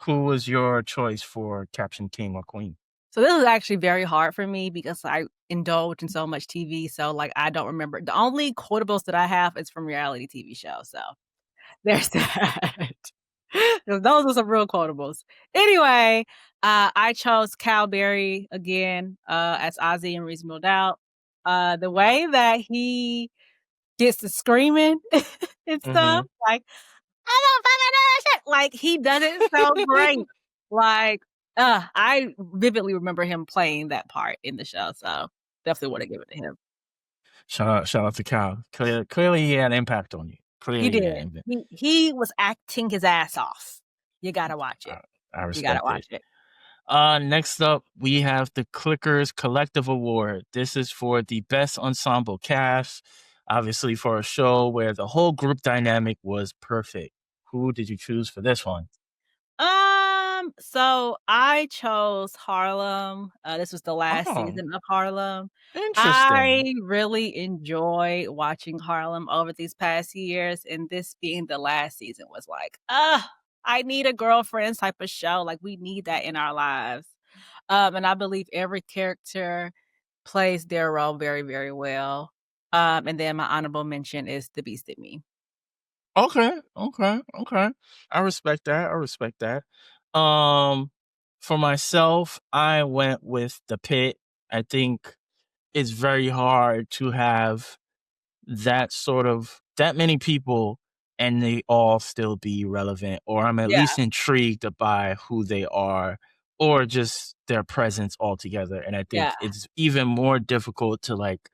who was your choice for caption king or queen?
So this was actually very hard for me because I indulge in so much TV. So like I don't remember. The only quotables that I have is from reality TV shows. So there's that. Those are some real quotables. Anyway, I chose Cal Berry again as Ozzy in Reasonable Doubt. The way that he gets to screaming and stuff,
Mhm.
like, I don't fucking know that shit. Like, he does it so great. Like, I vividly remember him playing that part in the show, so definitely wanna give it to him.
Shout out to Cal. Clearly, he had impact on you.
He
Clearly,
did.
he had impact.
He was acting his ass off. You gotta watch it.
I, I
You gotta
respect
watch
it.
it.
Next up, we have the Clickers Collective Award. This is for the best ensemble cast. Obviously, for a show where the whole group dynamic was perfect. Who did you choose for this one?
So I chose Harlem. This was the last
Oh,
season of Harlem.
interesting.
I really enjoyed watching Harlem over these past years, and this being the last season was like, I need a girlfriends type of show. Like we need that in our lives. And I believe every character plays their role very, very well. And then my honorable mention is The Beast in Me.
Okay, okay. I respect that. I respect that. Um, for myself, I went with the pit. I think it's very hard to have that many people and they all still be relevant, or I'm at
Yeah,
least intrigued by who they are or just their presence altogether. And I think
yeah,
it's even more difficult to like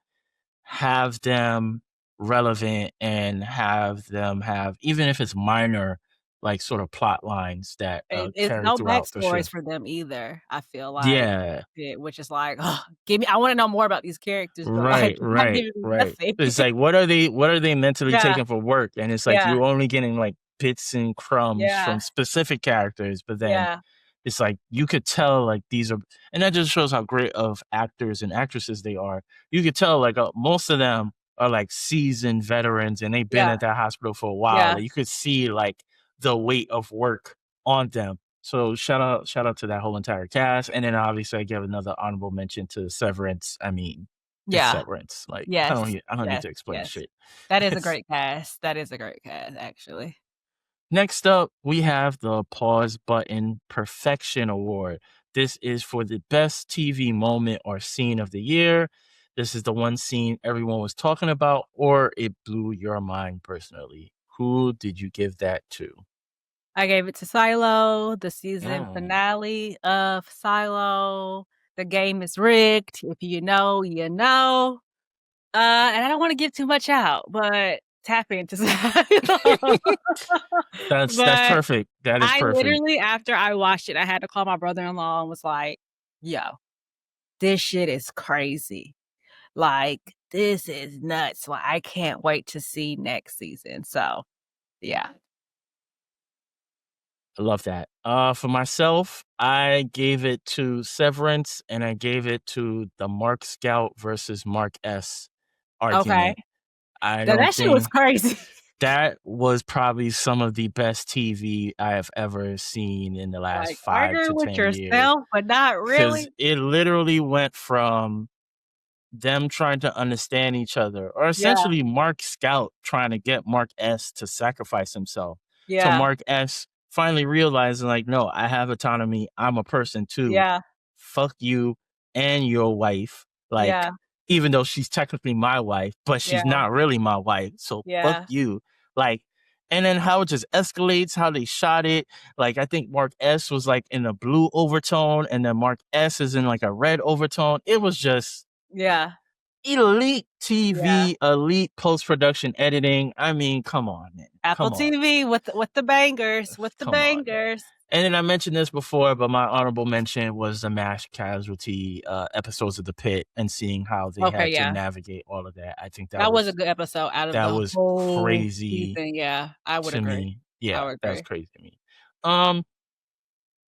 have them relevant and have them have, even if it's minor, like sort of plot lines that
It's
carry
no
throughout the show.
backstories for them either, I feel like,
Yeah.
which is like, "Ugh, give me I wanna know more about these characters, but, like,
Right,
you're not
right,
giving me
right.
nothing."
It's like, what are they mentally
Yeah,
taking for work? And it's like
yeah,
you're only getting like bits and crumbs
yeah,
from specific characters, but then
yeah,
it's like you could tell like these are, and that just shows how great of actors and actresses they are. You could tell like most of them are like seasoned veterans and they've been
yeah,
at that hospital for a while.
yeah.
Like you could see like the weight of work on them. So shout out to that whole entire cast. And then obviously I give another honorable mention to Severance. I mean, it's
Yeah.
Severance. Like
Yes.
I don't need
Yes,
to explain
yes.
shit.
That is a
It's
great cast. That is a great cast, actually.
Next up, we have the Pause Button Perfection Award. This is for the best TV moment or scene of the year. This is the one scene everyone was talking about, or it blew your mind personally. Who did you give that to?
I gave it to Silo, the season
Mm.
finale of Silo. The game is rigged. If you know, you know. And I don't wanna give too much out, but tap into Silo.
That's
But
perfect. That is
I
perfect.
literally, after I watched it, I had to call my brother-in-law and was like, "Yo, this shit is crazy. Like, this is nuts. Like, I can't wait to see next season." So, yeah.
I love that. For myself, I gave it to Severance and I gave it to the Mark Scout versus Mark S
Okay.
argument. I
Now
don't
that shit was
think
crazy.
that was probably some of the best TV I have ever seen in the last
Like,
5
arguing
to
with
10 years.
yourself, but not
Because
really.
it literally went from them trying to understand each other, or
Yeah,
essentially Mark Scout trying to get Mark S to sacrifice himself, to
yeah,
Mark S finally realizing, like, no, I have autonomy. I'm a person too.
yeah,
Fuck you and your wife. Like,
yeah,
even though she's technically my wife, but she's
yeah,
not really my wife. So fuck
yeah,
you. Like, and then how it just escalates, how they shot it. Like, I think Mark S was like in a blue overtone, and then Mark S is in like a red overtone. It was just
yeah,
elite
yeah.
TV, elite post-production editing. I mean, come on, man.
Apple
Come on.
TV with the bangers, with the
Come on, man.
bangers.
And then I mentioned this before, but my honorable mention was the mass casualty episodes of The Pit and seeing how they
Okay,
had to
yeah.
navigate all of that. I think
That was a good episode out of
that
the
was
whole
crazy
season, yeah. I would
to
agree.
me.
I
Yeah,
would
that was
agree.
crazy to me. Um,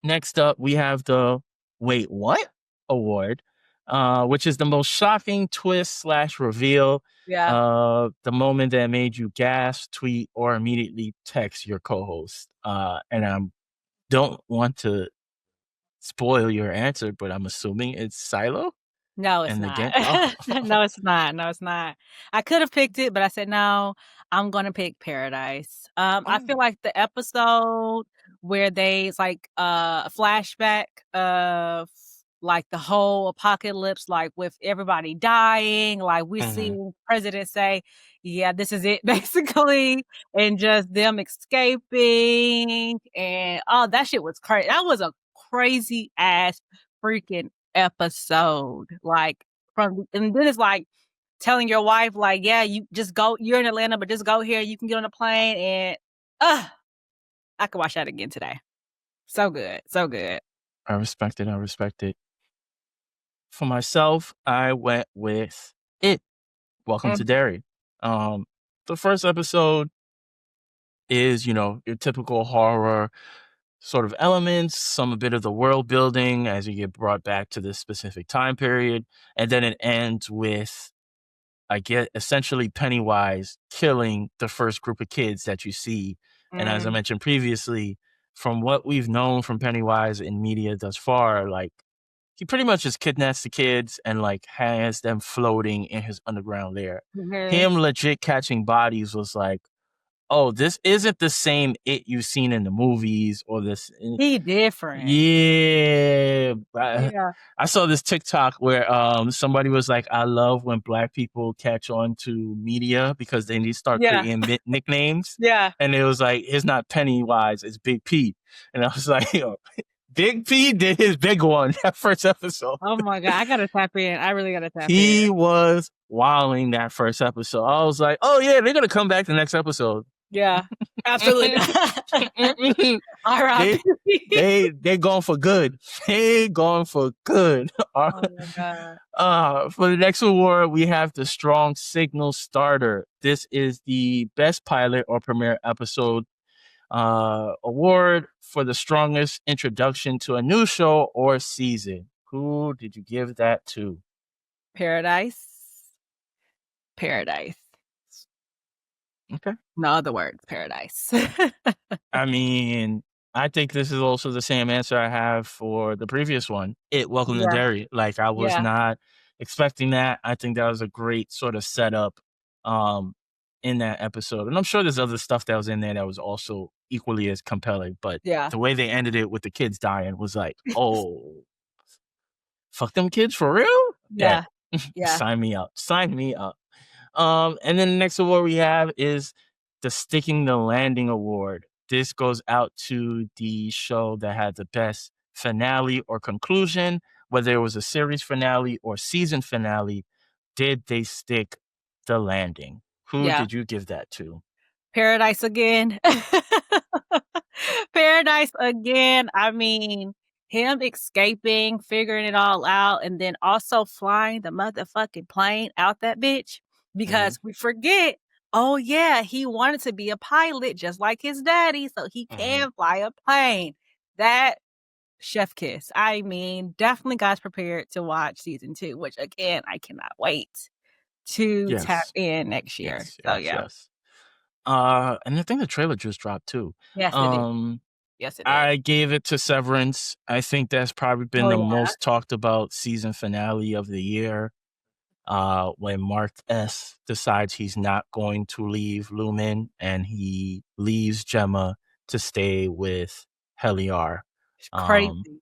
Next up, we have the Wait What Award, which is the most shocking twist slash reveal,
Yeah.
the moment that made you gasp, tweet, or immediately text your co-host. And I don't want to spoil your answer, but I'm assuming it's Silo
No, it's
and the
not.
game. Oh,
No, it's not. No, it's not. I could have picked it, but I said, "No, I'm gonna pick Paradise." I
oh.
feel like the episode where they it's like, a flashback of, like, the whole apocalypse, like, with everybody dying, like, we see
Mhm.
president say, "Yeah, this is it," basically, and just them escaping, and, oh, that shit was crazy. That was a crazy ass freaking episode, like, from and then it's like telling your wife, like, "Yeah, you just go you're in Atlanta, but just go here, you can get on a plane," and, I could watch that again today. So good, so good.
I respect it. I respect it. For myself, I went with it. Welcome to
Mm,
Derry. Um, the first episode is, your typical horror sort of elements, some a bit of the world building as you get brought back to this specific time period. And then it ends with, I get essentially Pennywise killing the first group of kids that you see. And as I
mm,
mentioned previously, from what we've known from Pennywise in media thus far, like he pretty much just kidnaps the kids and like has them floating in his underground lair.
mhm.
Him legit catching bodies was like, oh, this isn't the same it you've seen in the movies or this.
He different.
Yeah.
Yeah.
I saw this TikTok where somebody was like, I love when black people catch on to media because they need to start
Yeah.
creating nicknames.
Yeah.
And it was like, it's not Pennywise, it's Big P. And I was like, yo, Big P did his big one that first episode.
Oh my God, I gotta tap in. I really gotta tap
He
in.
was wilding that first episode. I was like, oh yeah, they're gonna come back the next episode.
Yeah, absolutely. All right.
They going for good. They going for good.
Oh my God.
For the next award, we have the Strong Signal Starter. This is the best pilot or premiere episode award for the strongest introduction to a new show or season. Who did you give that to?
Paradise.
Okay.
No other words, Paradise.
I mean, I think this is also the same answer I have for the previous one. Welcome to
Yeah.
Derry. Like, I was
Yeah.
not expecting that. I think that was a great sort of setup in that episode. And I'm sure there's other stuff that was in there that was also equally as compelling. But
Yeah.
the way they ended it with the kids dying was like, oh, fuck them kids for real?
Yeah. Yeah.
Sign me up. Sign me up. And then the next award we have is the Sticking the Landing Award. This goes out to the show that had the best finale or conclusion, whether it was a series finale or season finale. Did they stick the landing? Who did you give that to?
Paradise again. Paradise again. I mean, him escaping, figuring it all out, and then also flying the motherfucking plane out that bitch. Because we forget, oh yeah, he wanted to be a pilot just like his daddy, so he can fly a plane. That chef kiss. I mean, definitely guys prepared to watch season 2, which again, I cannot wait to tap in next year.
Yes. And I think the trailer just dropped too.
Yes, it did. Yes, it did.
I gave it to Severance. I think that's probably been the most talked about season finale of the year. When Mark S decides he's not going to leave Lumen and he leaves Gemma to stay with Heliar.
It's crazy.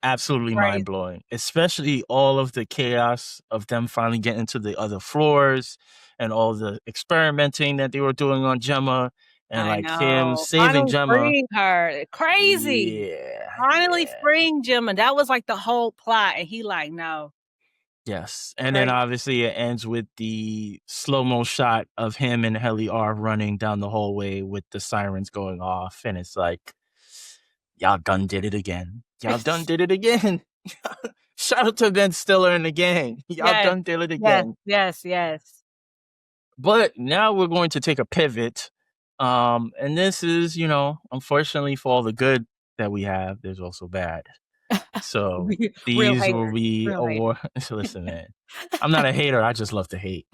Absolutely mind-blowing, especially all of the chaos of them finally getting to the other floors and all the experimenting that they were doing on Gemma and him saving
finally
Gemma.
Freeing her. Crazy.
Yeah.
Finally freeing Gemma. That was like the whole plot. And he like, no.
Yes. And then obviously it ends with the slow-mo shot of him and Heliar running down the hallway with the sirens going off. And it's like, y'all done did it again. Y'all done did it again. Shout out to Ben Stiller and the gang. Y'all done did it again.
Yes.
But now we're going to take a pivot. And this is, unfortunately for all the good that we have, there's also bad. So these will be awards. Listen, man, I'm not a hater. I just love to hate.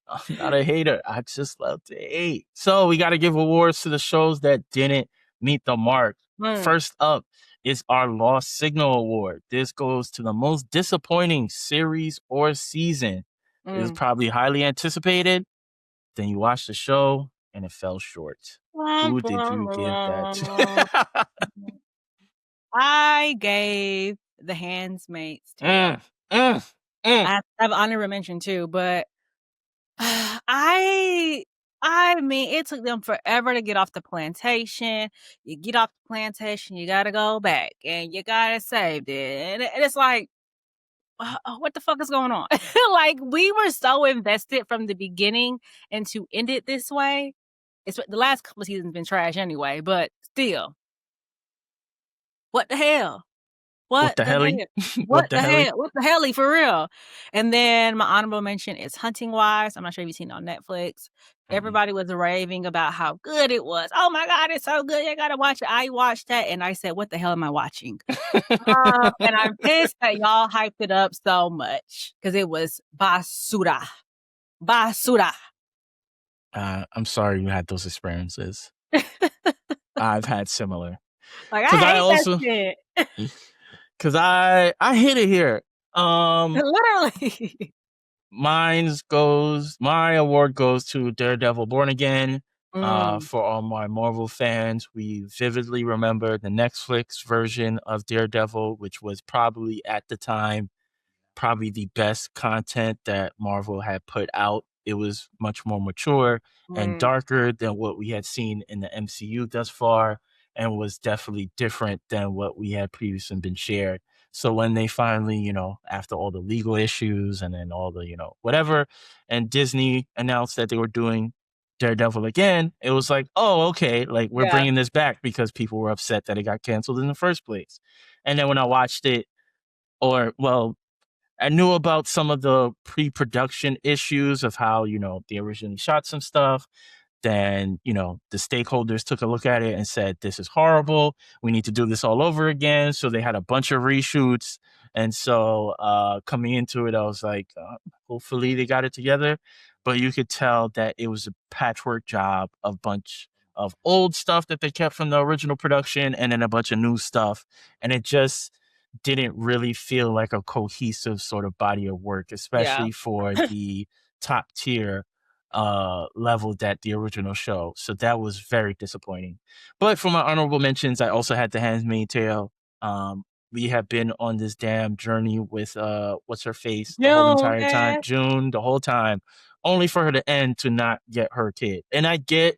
I'm not a hater. I just love to hate. So we got to give awards to the shows that didn't meet the mark. First up is our Lost Signal Award. This goes to the most disappointing series or season. It was probably highly anticipated. Then you watch the show and it fell short. Who did you give that to?
I gave The Handmaid's Tale. I have honorable mention too, but I mean, it took them forever to get off the plantation. You get off the plantation, you gotta go back, and you gotta save it. And it's like, what the fuck is going on? Like, we were so invested from the beginning, and to end it this way, the last couple of seasons been trash anyway, but still. What the hell? What the hell? What the hell? What the hell, for real? And then my honorable mention is Hunting Wives. I'm not sure if you've seen it on Netflix. Everybody was raving about how good it was. Oh my God, it's so good. You gotta watch it. I watched that and I said, what the hell am I watching? And I'm pissed that y'all hyped it up so much because it was basura.
I'm sorry you had those experiences. I've had similar.
Like, I hate that shit.
Because I hit it here.
Literally.
My award goes to Daredevil Born Again. For all my Marvel fans, we vividly remember the Netflix version of Daredevil, which was probably at the time, the best content that Marvel had put out. It was much more mature and darker than what we had seen in the MCU thus far. and was definitely different than what we had previously been shared. So when they finally, after all the legal issues and then all the, whatever, and Disney announced that they were doing Daredevil again, it was like, oh, okay, like we're
Yeah.
bringing this back because people were upset that it got canceled in the first place. And then when I watched it, I knew about some of the pre-production issues of how, they originally shot some stuff. Then, the stakeholders took a look at it and said, this is horrible. We need to do this all over again. So they had a bunch of reshoots. And so coming into it, I was like, hopefully they got it together. But you could tell that it was a patchwork job of bunch of old stuff that they kept from the original production and then a bunch of new stuff. And it just didn't really feel like a cohesive sort of body of work, especially for the top tier level that the original show. So that was very disappointing. But for my honorable mentions, I also had The Handmaid's Tale. We have been on this damn journey with what's her face the whole entire time, June, the whole time, only for her to end to not get her kid. And I get,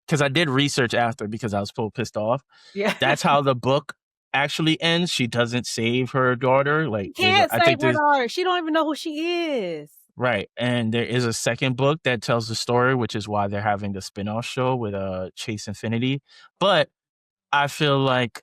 because I did research after because I was so pissed off.
Yeah.
That's how the book actually ends. She doesn't save her daughter. Like,
you can't save her daughter. She don't even know who she is.
Right. And there is a second book that tells the story, which is why they're having the spinoff show with Chase Infinity. But I feel like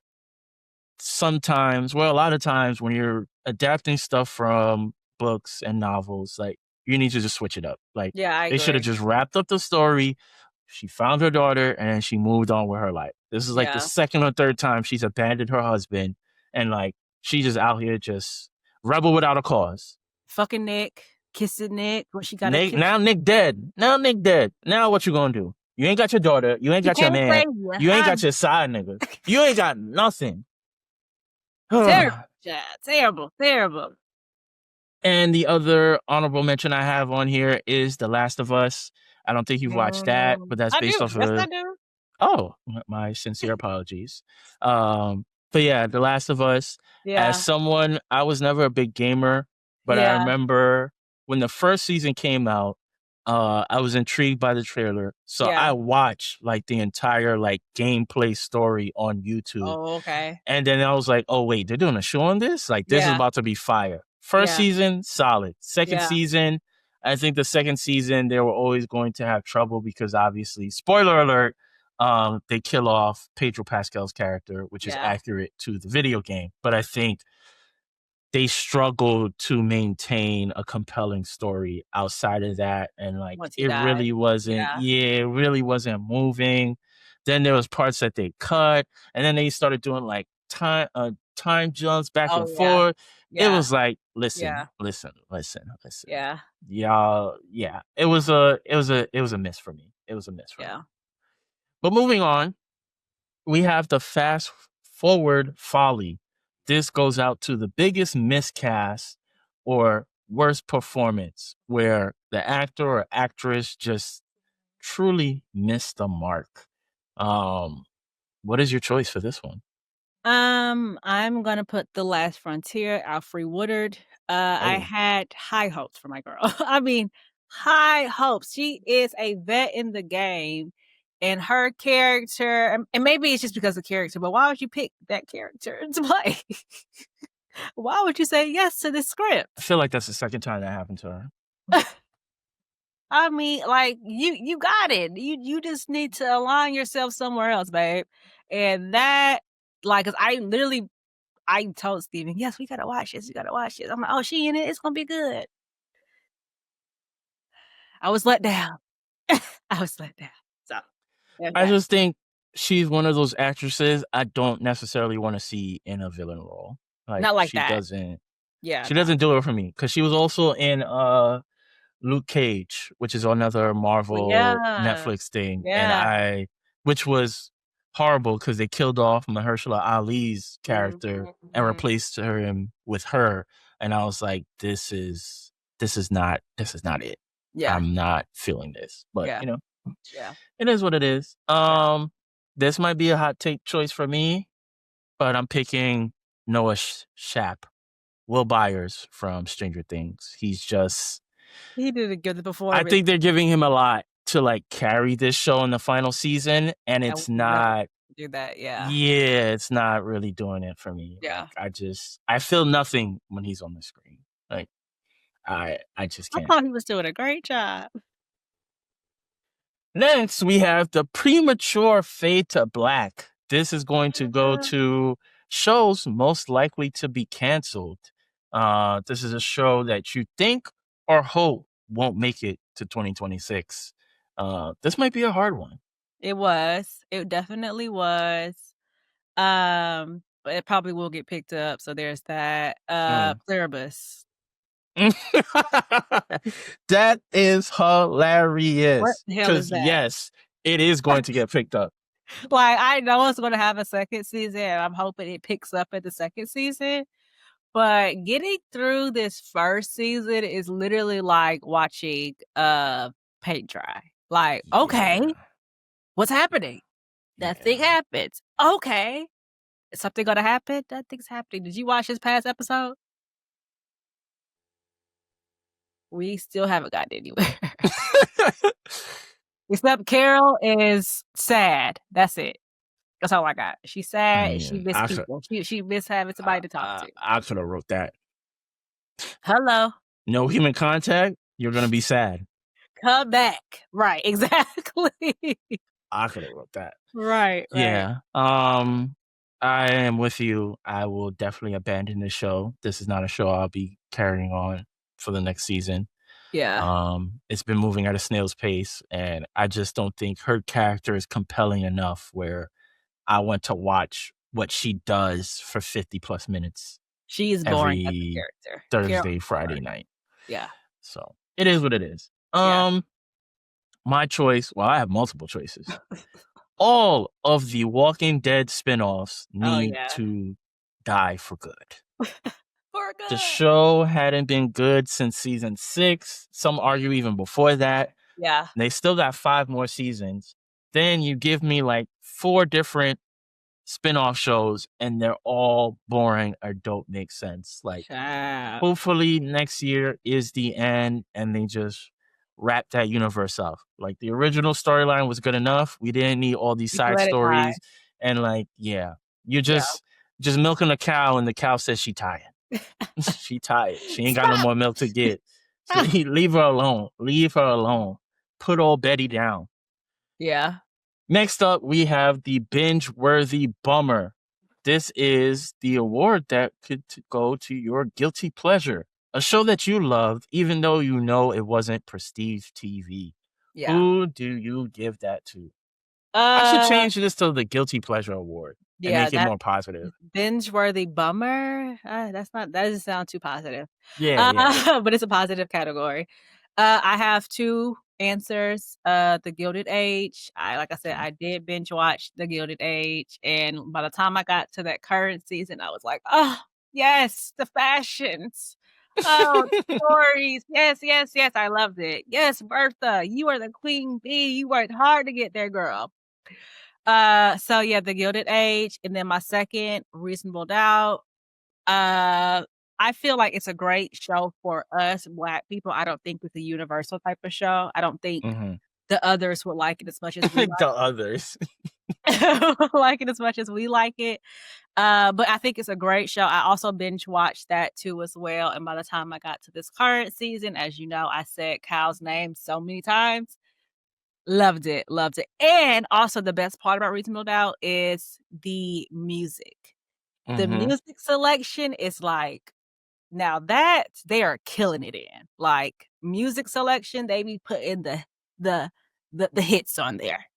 sometimes, well, a lot of times when you're adapting stuff from books and novels, like you need to just switch it up. Like
I
they should have
agree.
just wrapped up the story. She found her daughter and then she moved on with her life. This is like the second or third time she's abandoned her husband and like she just out here just rebel without a cause.
Fucking Nick, kissing Nick when she got
Nick, now Nick dead. Now what you gonna do? You ain't got your daughter. You ain't got your man. You ain't got your side nigga. You ain't got nothing.
Terrible, Chad. Terrible.
And the other honorable mention I have on here is The Last of Us. I don't think you've watched that, but that's based off of.
Yes, I do.
Oh, my sincere apologies. But yeah, The Last of Us.
Yeah.
As someone, I was never a big gamer, but I remember when the first season came out, I was intrigued by the trailer. So I watched like the entire like gameplay story on YouTube.
Oh, okay.
And then I was like, oh wait, they're doing a show on this? Like this is about to be fire. First season, solid. Second season, I think the second season they were always going to have trouble because obviously, spoiler alert, they kill off Pedro Pascal's character, which is accurate to the video game. But I think they struggled to maintain a compelling story outside of that. And like, it really wasn't, it really wasn't moving. Then there was parts that they cut and then they started doing like time jumps back and forth. It was like, listen.
Yeah.
Y'all, it was a miss for me. It was a miss for me. But moving on, we have the fast forward Folly. This goes out to the biggest miscast or worst performance where the actor or actress just truly missed the mark. What is your choice for this one?
I'm gonna put The Last Frontier, Alfre Woodard. I had high hopes for my girl. I mean, high hopes. She is a vet in the game. And her character, and maybe it's just because of the character, but why would you pick that character to play? Why would you say yes to this script?
I feel like that's the second time that happened to her.
I mean, like you got it. You just need to align yourself somewhere else, babe. And that, like, cause I told Steven, yes, we gotta watch this. You gotta watch this. I'm like, oh, she in it. It's gonna be good. I was let down. So.
I just think she's one of those actresses I don't necessarily want to see in a villain role. Like,
not like
she
that.
Doesn't. Yeah, she doesn't do it for me because she was also in Luke Cage, which is another Marvel Netflix thing, and which was horrible because they killed off Mahershala Ali's character and replaced him with her, and I was like, this is not it. Yeah, I'm not feeling this, but it is what it is. This might be a hot take choice for me, but I'm picking Noah Schnapp, Will Byers from Stranger Things. He
did a good performance.
I think they're giving him a lot to like carry this show in the final season, and it's not
do that, yeah.
Yeah, it's not really doing it for me.
Yeah.
Like I feel nothing when he's on the screen. Like I just
I
can't.
thought he was doing a great job.
Next, we have the Premature Fade to Black. This is going to go
Uh,
to shows most likely to be canceled. This is a show that you think or hope won't make it to 2026. This might be a hard one.
It was. It definitely was. But it probably will get picked up, so there's that.
Mm.
Pluribus.
That is
What
hilarious.
the hell is
Because,
that?
yes, it is going to get picked up.
Like, I know it's gonna have a second season, and I'm hoping it picks up at the second season, but getting through this first season is literally like watching, paint dry. Like, "Okay,
Yeah.
what's happening? That thing
Yeah.
happens. Okay. Is something gonna happen? That thing's happening." Did you watch this past episode? We still haven't gotten anywhere. Except Carol is sad. That's it. That's all I got. She's
I
sad, she
mean,
miss people. She miss having somebody to talk to.
I could have wrote that.
"Hello,
No human contact, you're gonna be sad.
come back." Right, exactly.
I could have wrote that.
Right, right.
Yeah. I am with you. I will definitely abandon the show. This is not a show I'll be carrying on for the next season.
Yeah.
It's been moving at a snail's pace, and I just don't think her character is compelling enough where I want to watch what she does for 50 plus minutes
She is boring as a
every
character. Carol
Thursday,
is
Friday
boring.
night.
Yeah,
So it is what it is.
yeah.
My choice, well, I have multiple choices. All of the Walking Dead spinoffs
Oh,
need
yeah.
to die for good.
For
The
good.
show hadn't been good since season 6. Some argue even before that.
Yeah.
They still got 5 more seasons. Then you give me like 4 different spin-off shows and they're all boring or don't make sense. Like
Child.
hopefully next year is the end and they just wrap that universe up. Like the original storyline was good enough. We didn't need all these
You can
side
let it die.
stories and like yeah, you're
Yeah.
just milking a cow and the cow says she tired. She tired. She ain't got no
Stop.
more milk to get. So
Stop.
leave her alone. Leave her alone. Put old Betty down.
Yeah.
Next up, we have the Binge-Worthy Bummer. This is the award that could go to your guilty pleasure, a show that you loved, even though you know it wasn't prestige TV.
Yeah.
Who do you give that to? I should
Uh,
change this to the guilty pleasure award and
yeah,
make it
that
more positive.
binge-worthy bummer? That doesn't sound too positive.
Yeah, yeah.
But it's a positive category. I have 2 answers. The Gilded Age. Like I said,
Okay.
I did binge watch The Gilded Age, and by the time I got to that current season, I was like, "Oh, yes, the fashions. Oh, the stories. Yes, yes, yes, I loved it. Yes, Bertha, you are the queen bee. You worked hard to get there, girl." So yeah, The Gilded Age, and then my second, Reasonable Doubt. Uh, I feel like it's a great show for us Black people. I don't think it's a universal type of show. I don't think
Mhm.
the others would like it as much as we
The others.
like it as much as we like it. But I think it's a great show. I also binge watched that too as well. And by the time I got to this current season, as you know, I said Cal's name so many times. Loved it, loved it. And also the best part about Reasonable Doubt is the music. The
Mhm.
music selection is like, now that they are killing it in. Like music selection, they be putting the hits on there.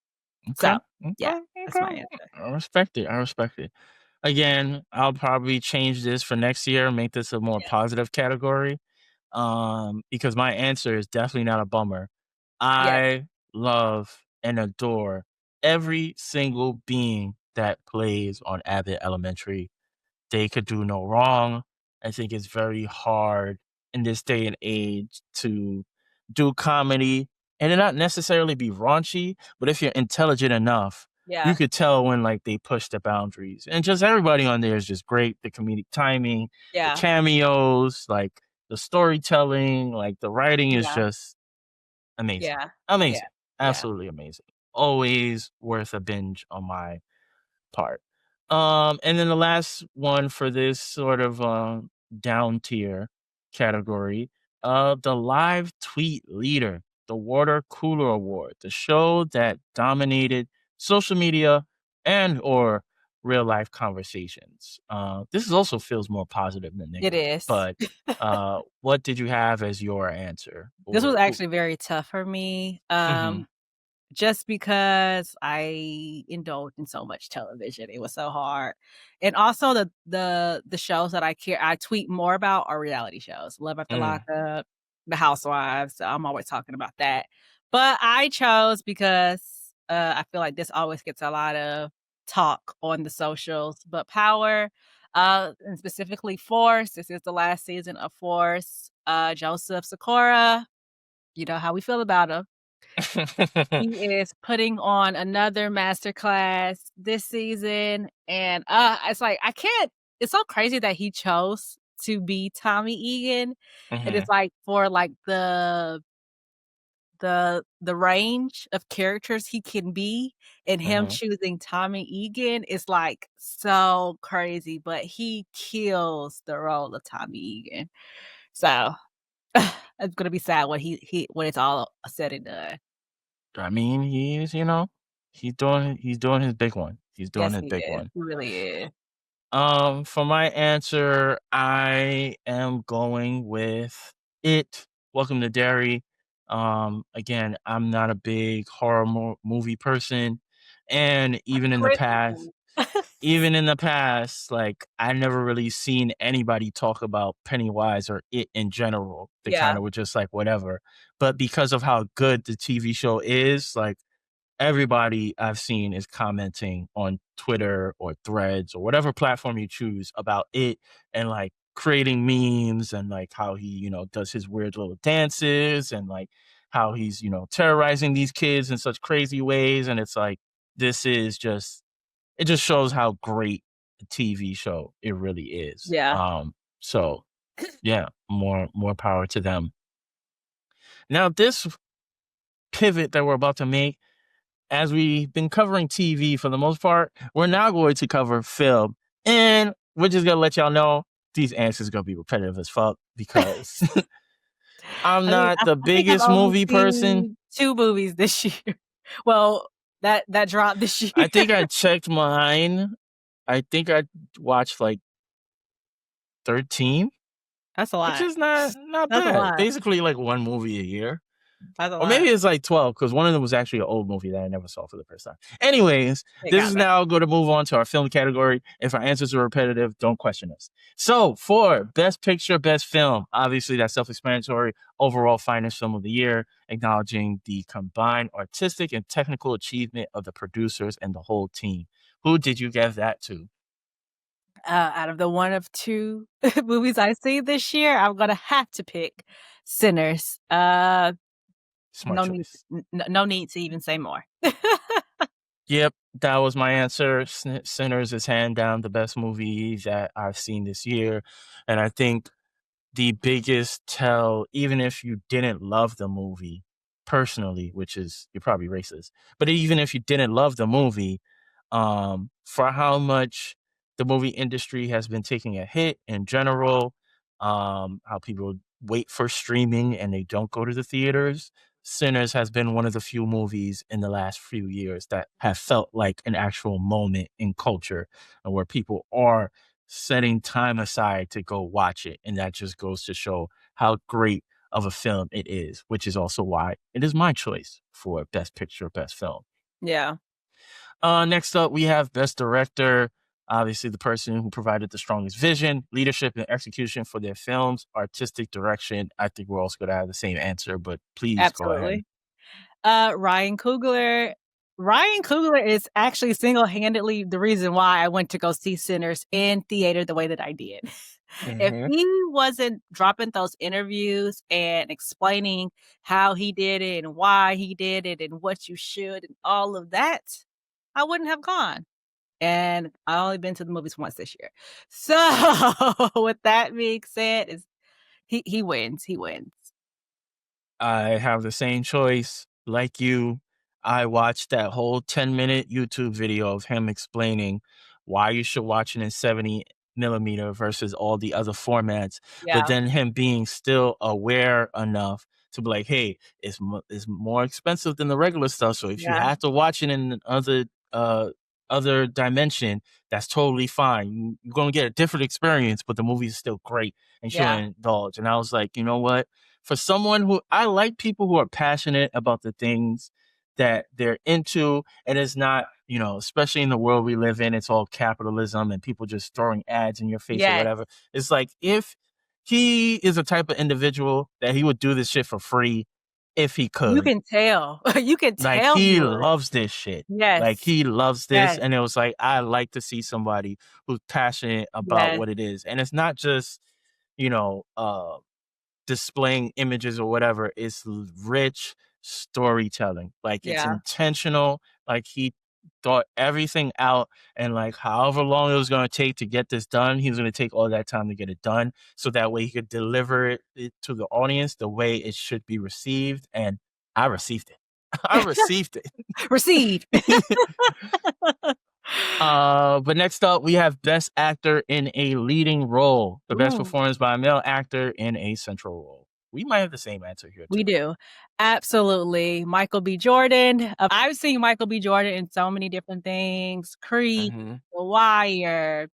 Okay.
So yeah,
Okay.
that's my
Okay.
answer.
I respect it. I respect it. Again, I'll probably change this for next year, make this a more
Yeah.
positive category. Because my answer is definitely not a bummer.
Yeah.
I love and adore every single being that plays on Abbott Elementary. They could do no wrong. I think it's very hard in this day and age to do comedy and it not necessarily be raunchy, but if you're intelligent enough, you
Yeah.
could tell when like they push the boundaries. And just everybody on there is just great. The comedic timing, the
Yeah.
cameos, like the storytelling, like the writing is
Yeah.
just amazing.
Yeah. Yeah.
Amazing.
Yeah.
Absolutely amazing. Always worth a binge on my part. And then the last one for this sort of down tier category, the live tweet leader, the Water Cooler Award, the show that dominated social media and or real life conversations. This also feels more positive than
It
negative,
is.
but what did you have as your answer?
This was
Or who?
actually very tough for me.
Hmm.
Just because I indulged in so much television. It was so hard. And also the shows that I tweet more about are reality shows. Love After
Mm.
Lockup, The Housewives, so I'm always talking about that. But I chose because, I feel like this always gets a lot of talk on the socials, but Power, and specifically Force, this is the last season of Force. Joseph Sikora, you know how we feel about him. He is putting on another masterclass this season, and, it's like, I can't it's so crazy that he chose to be Tommy Egan, and
Hmm.
it's like, for, like, the range of characters he can be, and him
Hmm.
choosing Tommy Egan is, like, so crazy, but he kills the role of Tommy Egan. So, it's gonna be sad when it's all said and done.
I mean, he's doing his big one. He's doing
Yes,
his
he
big
is.
one.
He really is.
For my answer, I am going with it. Welcome to Derry. Again, I'm not a big horror movie person, and
Critical.
even in the past, like I never really seen anybody talk about Pennywise or it in general. They kind
Yeah,
of were just like whatever. But because of how good the TV show is, like everybody I've seen is commenting on Twitter or Threads or whatever platform you choose about it and like creating memes and like how he, does his weird little dances and like how he's, terrorizing these kids in such crazy ways. And it's like, this is just, it just shows how great a TV show it really is.
yeah.
So yeah, more power to them. Now, this pivot that we're about to make, as we've been covering TV for the most part, we're now going to cover film. And we're just going to let y'all know these answers going to be repetitive as fuck because I'm
I mean,
not
I
the
I think I've
biggest
only
movie person.
seen 2 movies this year. Well, that dropped this
I
year.
think I checked mine. I think I watched like 13,
That's a
which
lot.
is not
That's a
bad.
lot.
Basically like one movie a year.
That's a
Or maybe
lot.
it's like 12 because one of them was actually an old movie that I never saw for the first time. Anyways,
It
this
got
is
better.
now going to move on to our film category. If our answers are repetitive, don't question us. So for Best Picture, Best Film, obviously that's self-explanatory. Overall finest film of the year, acknowledging the combined artistic and technical achievement of the producers and the whole team. Who did you give that to?
Out of the one of 2 movies I've seen this year, I'm gonna have to pick Sinners.
Smart
No need
choice.
no need to even say more.
Yep, that was my answer. Sinners is hand down the best movie that I've seen this year. And I think the biggest tell, even if you didn't love the movie personally, which is you're probably racist, but even if you didn't love the movie, for how much the movie industry has been taking a hit in general, how people wait for streaming and they don't go to the theaters. Sinners has been one of the few movies in the last few years that have felt like an actual moment in culture and where people are setting time aside to go watch it. And that just goes to show how great of a film it is, which is also why it is my choice for Best Picture, Best Film.
Yeah,
Next up, we have Best Director. Obviously, the person who provided the strongest vision, leadership, and execution for their films, artistic direction. I think we're also going to have the same answer, but please go ahead.
absolutely. Ryan Coogler. Ryan Coogler is actually single-handedly the reason why I went to go see Sinners in theater the way that I did. If
Hmm.
he wasn't dropping those interviews and explaining how he did it and why he did it and what you should and all of that, I wouldn't have gone. And I only been to the movies once this year. So, with that being said, is he wins. He wins.
I have the same choice like you. I watched that whole 10-minute YouTube video of him explaining why you should watch it in 70 millimeter versus all the other formats. But
Yeah.
then him being still aware enough to be like, hey, it's more expensive than the regular stuff. So if you
Yeah.
have to watch it in other dimension, that's totally fine. You're gonna get a different experience, but the movie is still great and
Yeah.
shouldn't indulge. And I was like, you know what? For someone who I like people who are passionate about the things that they're into, and it's not, especially in the world we live in, it's all capitalism and people just throwing ads in your face or
Yes.
whatever. It's like, if he is a type of individual that he would do this shit for free if he
You
could.
can tell. You can
Like,
tell
he
he would.
loves this shit. Like,
Yes.
he loves this.
Yes.
And it was like, I like to see somebody who's passionate about
Yes.
what it is. And it's not just, displaying images or whatever. It's rich storytelling. Like, it's
Yeah.
intentional. Like, he thought everything out, and like however long it was going to take to get this done, he was going to take all that time to get it done, so that way he could deliver it to the audience the way it should be received. And I received it. I received it.
Received.
But next up, we have Best Actor in a Leading Role. The best
Ooh.
performance by a male actor in a central role. We might have the same answer here, too.
We do. Absolutely. Michael B. Jordan. I've seen Michael B. Jordan in so many different things. Creed,
Mhm.
The Wire.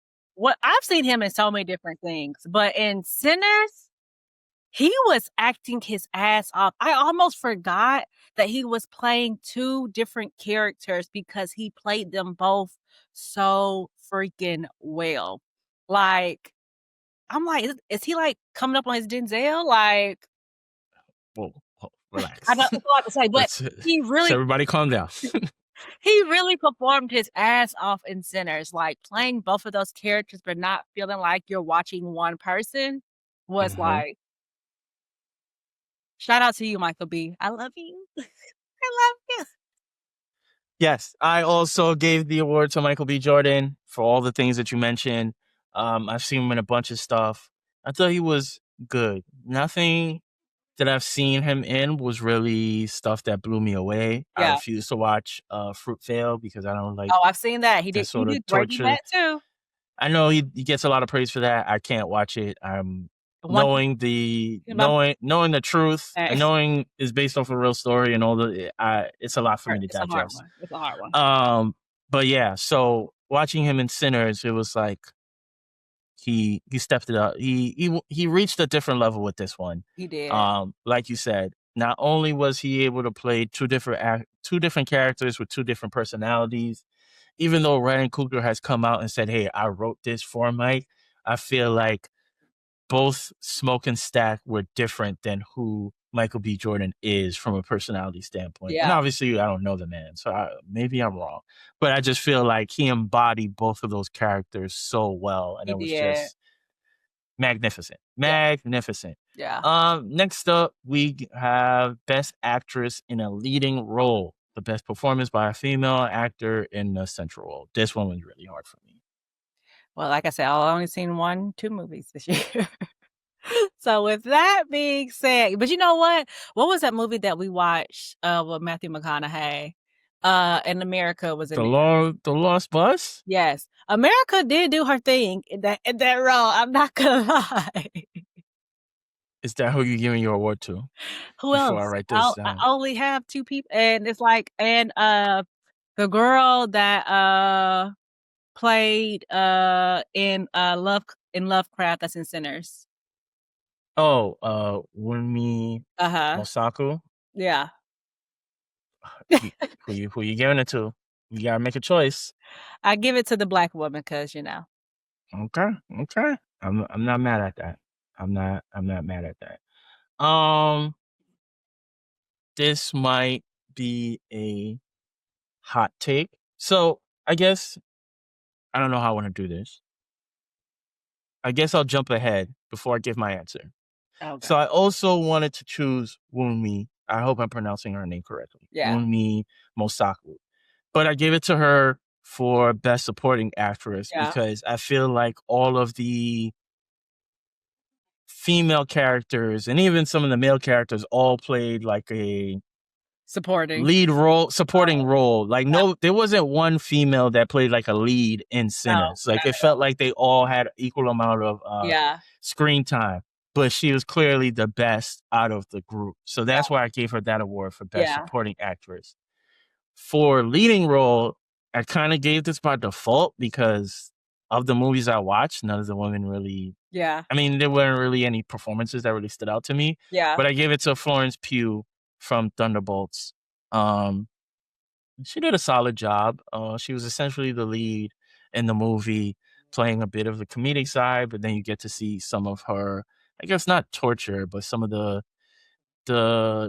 I've seen him in so many different things. But in Sinners, he was acting his ass off. I almost forgot that he was playing two different characters because he played them both so freaking well. Like, I'm like, is he like coming up on his Denzel? Like,
Whoa, relax.
I know it's a lot to say, but
Let's
he really
everybody calm down.
he really performed his ass off in Sinners. Like, playing both of those characters, but not feeling like you're watching one person was
Mhm.
like, shout out to you, Michael B. I love you. I love you.
Yes, I also gave the award to Michael B. Jordan for all the things that you mentioned. I've seen him in a bunch of stuff. I thought he was good. Nothing that I've seen him in was really stuff that blew me away. I
Yeah.
refuse to watch Fruitvale because I don't like
Oh, I've seen that. He
that
did
sort of
great in
torture.
that too.
I know he gets a lot of praise for that. I can't watch it.
The one thing about
Knowing the truth and
it's
knowing it's based off a real story and all it's a lot for me to
a hard
digest.
one. It's a hard one.
But yeah, so watching him in Sinners, it was like he stepped it up. He reached a different level with this one.
He did.
Like you said, not only was he able to play two different characters with two different personalities, even though Ryan Coogler has come out and said, "Hey, I wrote this for Mike," I feel like both Smoke and Stack were different than who Michael B. Jordan is from a personality standpoint. And
Yeah,
obviously, I don't know the man, so maybe I'm wrong. But I just feel like he embodied both of those characters so well, and
he
it was
did.
just magnificent.
Yeah.
Magnificent.
Yeah.
Next up, we have Best Actress in a Leading Role. The best performance by a female actor in a central role. This one was really hard for me.
Well, like I said, I've only seen 2 movies this year. So with that being said, but you know what? What was that movie that we watched with Matthew McConaughey? And America was in there.
The Lost Bus?
Yes. America did do her thing in that role. I'm not gonna lie.
Is that who you're giving your award to?
Who
Before I
else?
write this
I
down.
only have 2 people, and it's like, and the girl that played in Lovecraft that's in Sinners.
Oh, Wunmi
Uh-huh.
Mosaku.
Yeah.
Who you giving it to? You gotta make a choice.
I give it to the black woman because, you know.
Okay, okay. I'm not mad at that. I'm not mad at that. This might be a hot take. So I guess I don't know how I want to do this. I guess I'll jump ahead before I give my answer.
Okay.
So I also wanted to choose Wunmi. I hope I'm pronouncing her name correctly.
Yeah.
Wunmi Mosaku. But I gave it to her for Best Supporting Actress
Yeah.
because I feel like all of the female characters and even some of the male characters all played like a
supporting
role. Like, no, there wasn't one female that played like a lead in Sinners. Like, it felt like they all had equal amount of screen time, but she was clearly the best out of the group. So that's why I gave her that award for best supporting actress. For leading role, I kind of gave this by default because of the movies I watched. None of the women really. I mean, there weren't really any performances that really stood out to me. But I gave it to Florence Pugh from Thunderbolts. She did a solid job. She was essentially the lead in the movie, playing a bit of the comedic side, but then you get to see some of her, I guess not torture, but some of the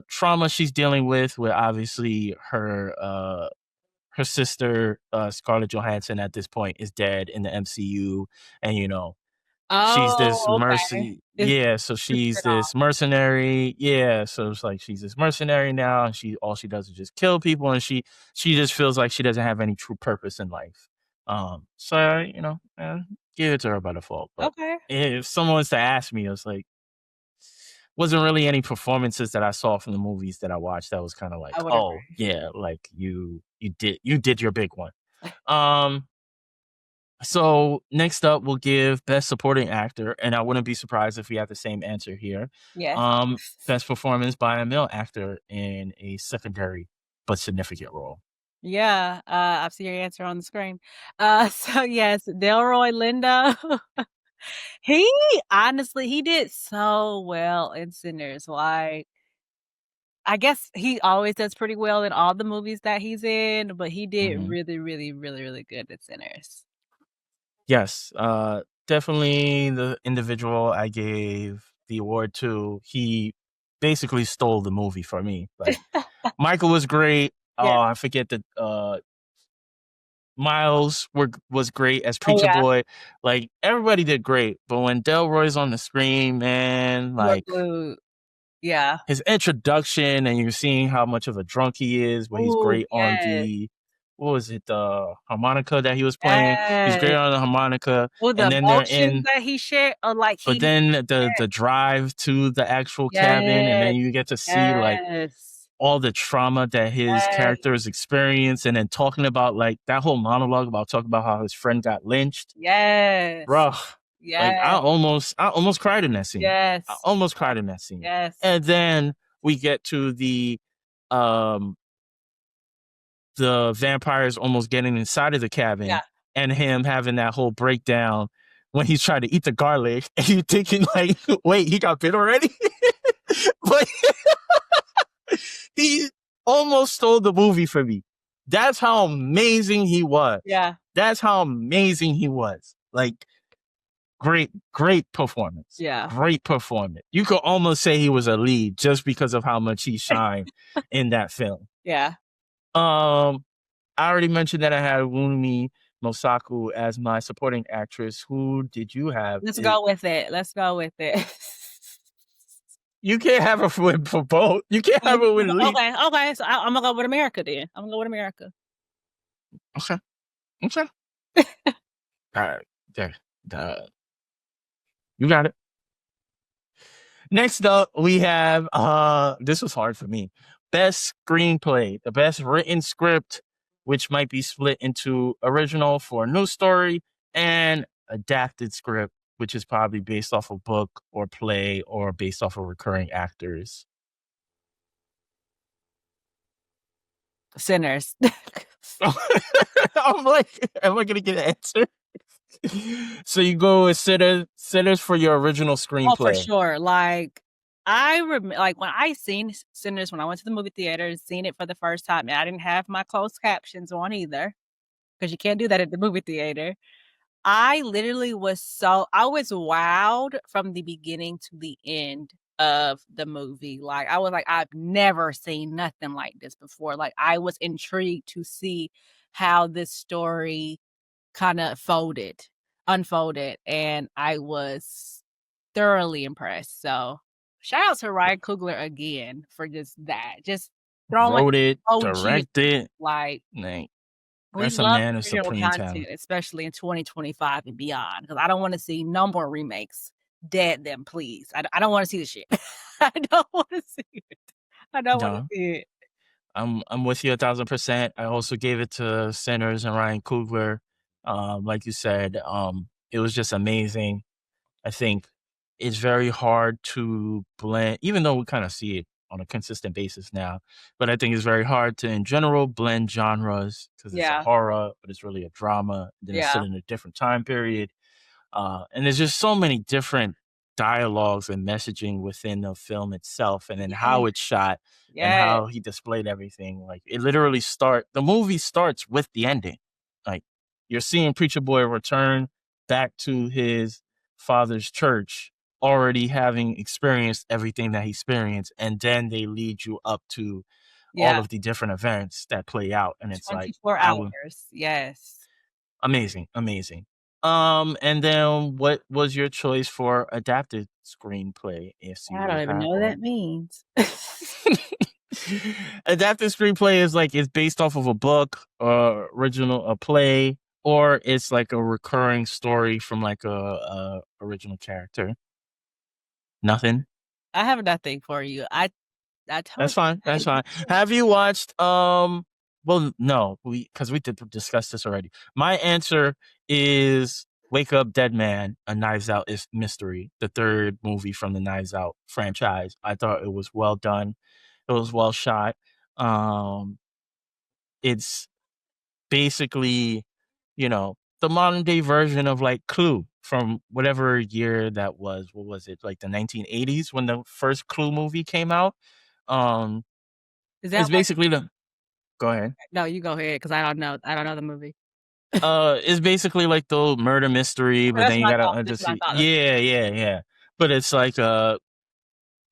trauma she's dealing with obviously her sister, Scarlett Johansson, at this point is dead in the MCU, and she's this mercy. Yeah, so she's this mercenary. Yeah, so it's like she's this mercenary now, and all she does is just kill people, and she just feels like she doesn't have any true purpose in life. So give it to her by default. But if someone was to ask me, it was like wasn't really any performances that I saw from the movies that I watched that was kind of like, oh yeah, like you did your big one. So next up, we'll give Best Supporting Actor, and I wouldn't be surprised if we have the same answer here. Best Performance by a Male Actor in a Secondary but Significant Role.
Yeah, I've seen your answer on the screen. So yes, Delroy Lindo. He honestly did so well in Sinners. Like, I guess he always does pretty well in all the movies that he's in, but he did really, really, really, really good at Sinners.
Yes, definitely the individual I gave the award to. He basically stole the movie for me. Like, Michael was great. Oh, I forget that Miles was great as Preacher Boy. Like, everybody did great, but when Delroy's on the screen, man, like his introduction, and you're seeing how much of a drunk he is, but he's great on the what was it, the harmonica that he was playing. He's great on the harmonica.
Well, the
and then they're in
that he shared, like
but then the drive to the actual cabin, and then you get to see like all the trauma that his character has experienced, and then talking about like that whole monologue about talking about how his friend got lynched. Bro. Like, I almost cried in that scene. I almost cried in that scene. And then we get to the vampires almost getting inside of the cabin, and him having that whole breakdown when he's trying to eat the garlic, and you're thinking like, wait, he got bit already? But he almost stole the movie for me. That's how amazing he was. That's how amazing he was. Like, great performance. Great performance. You could almost say he was a lead just because of how much he shined in that film. I already mentioned that I had Wunmi Mosaku as my supporting actress. Who did you have?
Let's go with it.
You can't have a win for both. You can't have a win lead.
Okay. So I'm gonna go with America then. I'm gonna go with America.
Okay. All right. There. You got it. Next up, we have this was hard for me. Best screenplay, the best written script, which might be split into original for a new story and adapted script, which is probably based off a book or play or based off of recurring actors.
Sinners.
I'm like, am I gonna get an answer? So you go with Sinners for your original screenplay.
Oh, for sure. Like, I remember, like, when I seen Sinners, when I went to the movie theater, seen it for the first time, and I didn't have my closed captions on either, because you can't do that at the movie theater. I literally I was wowed from the beginning to the end of the movie. Like, I was like, I've never seen nothing like this before. Like, I was intrigued to see how this story kind of unfolded, and I was thoroughly impressed. So shout out to Ryan Coogler again for just that. Just
wrote it, directed.
Like, we
that's a
love
man of supreme
content,
talent,
especially in 2025 and beyond. Because I don't want to see no more remakes. Dead them, please. I don't want to see the shit. I don't want to see it. I don't want to see it.
I'm with you 1,000%. I also gave it to Sinners and Ryan Coogler. Like you said, it was just amazing. I think it's very hard to blend, even though we kind of see it on a consistent basis now. But I think it's very hard to, in general, blend genres because it's a
Yeah.
horror, but it's really a drama. Then it's
Yeah.
set in a different time period. And there's just so many different dialogues and messaging within the film itself, and then
Yeah.
how it's shot and
Yeah.
how he displayed everything. Like it literally the movie starts with the ending. Like you're seeing Preacher Boy return back to his father's church, already having experienced everything that he experienced, and then they lead you up to all
Yeah.
of the different events that play out. And it's like
24
I would
hours. Yes.
amazing, amazing. And then what was your choice for adapted screenplay, if
I
you
don't even
have
know what
one?
that means.
Adapted screenplay is like it's based off of a book or a play, or it's like a recurring story from like a original character. Nothing.
I have nothing for you. I
That's
told
fine. That's fine. Have you watched well no, because we did discuss this already. My answer is Wake Up Dead Man, a Knives Out is mystery, the third movie from the Knives Out franchise. I thought it was well done. It was well shot. Um it's basically, the modern day version of like Clue from whatever year that was. What was it? Like the 1980s when the first Clue movie came out. Um
Is
it's
that like
basically the Go ahead.
no, you go ahead because I don't know. I don't know the movie.
It's basically like the murder mystery,
Okay,
but
that's
then you
what I
gotta
thought. That's what I
understand.
thought. Okay.
Yeah, yeah, yeah. But it's like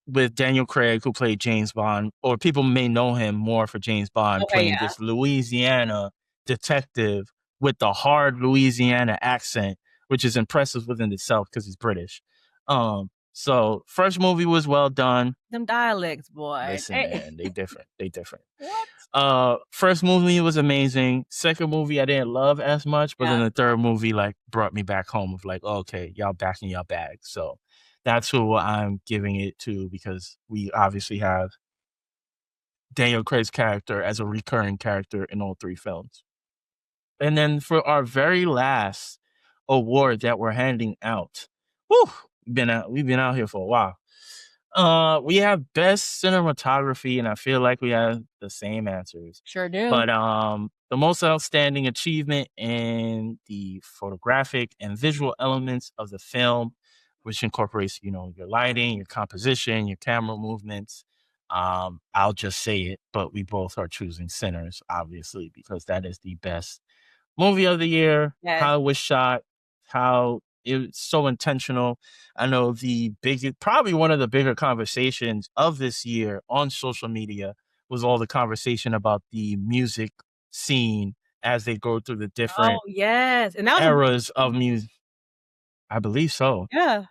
with Daniel Craig, who played James Bond, or people may know him more for James Bond,
Okay,
playing
yeah.
this Louisiana detective with the hard Louisiana accent, which is impressive within itself because he's British. So first movie was well done.
Them dialects, boy.
Listen, man, they different. They different.
What?
First movie was amazing. Second movie I didn't love as much, but
Yeah.
then the third movie like brought me back home of like, okay, y'all back in y'all bag. So that's who I'm giving it to because we obviously have Daniel Craig's character as a recurring character in all three films. And then for our very last award that we're handing out, whew, we've been out here for a while. We have best cinematography, and I feel like we have the same answers.
Sure do.
But the most outstanding achievement in the photographic and visual elements of the film, which incorporates, your lighting, your composition, your camera movements. I'll just say it, but we both are choosing Sinners, obviously, because that is the best movie of the year,
Yes.
how it was shot, how it's so intentional. I know probably one of the bigger conversations of this year on social media was all the conversation about the music scene as they go through the
Oh,
different
yes. And that was a
eras of music. I believe so.
yeah.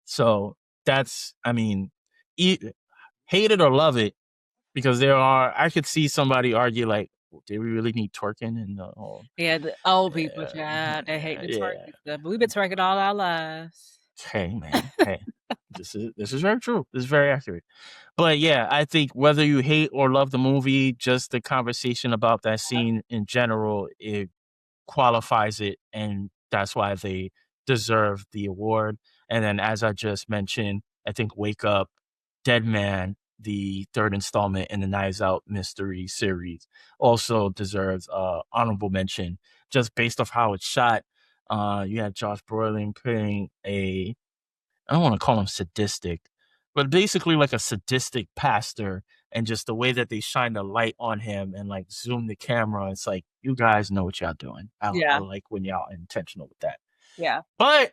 So that's, I mean, e- hate it or love it, because I could see somebody argue like, "Well, did we really need twerking in the whole?"
Yeah, the old people,
Yeah,
child, they hate the
yeah.
twerking stuff, but we've been twerking all our lives.
Hey, man. Hey, this is very true. This is very accurate. But yeah, I think whether you hate or love the movie, just the conversation about that scene in general, it qualifies it, and that's why they deserve the award. And then, as I just mentioned, I think Wake Up, Dead Man, the third installment in the Knives Out mystery series, also deserves honorable mention, just based off how it's shot. You had Josh Brolin playing I don't want to call him sadistic, but basically like a sadistic pastor, and just the way that they shine the light on him and like zoom the camera. It's like, you guys know what y'all doing. I
Yeah,
like when y'all intentional with that.
yeah.
But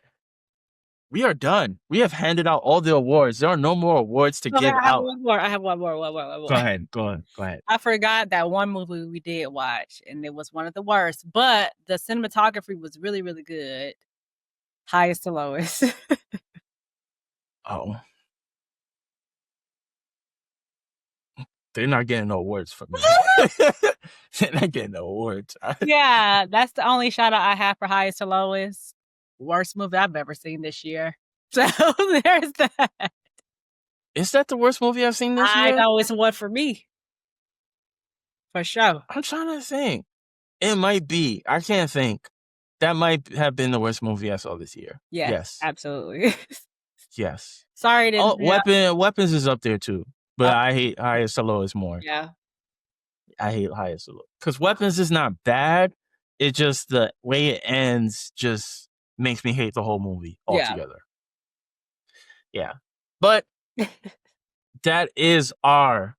we are done. We have handed out all the awards. There are no more awards to
Okay,
give
I have
out.
one more. I have one more.
Go ahead. Go ahead. Go ahead.
I forgot that one movie we did watch, and it was one of the worst, but the cinematography was really, really good. Highest to lowest.
Oh, they're not getting no awards from me. They're not getting no awards.
Yeah, that's the only shout out I have for highest to lowest. Worst movie I've ever seen this year. So there's that.
Is that the worst movie I've seen this
I
year?
know it's one for me. For sure.
I'm trying to think. It might be. I can't think. That might have been the worst movie I saw this year.
Yes,
Yes.
absolutely.
Yes.
Sorry,
Oh,
didn't.
Weapons is up there too. But I hate Highest to Lowest more.
Yeah.
I hate Highest to Lowest. Because Weapons is not bad. It just, the way it ends just makes me hate the whole movie altogether. Yeah. But that is our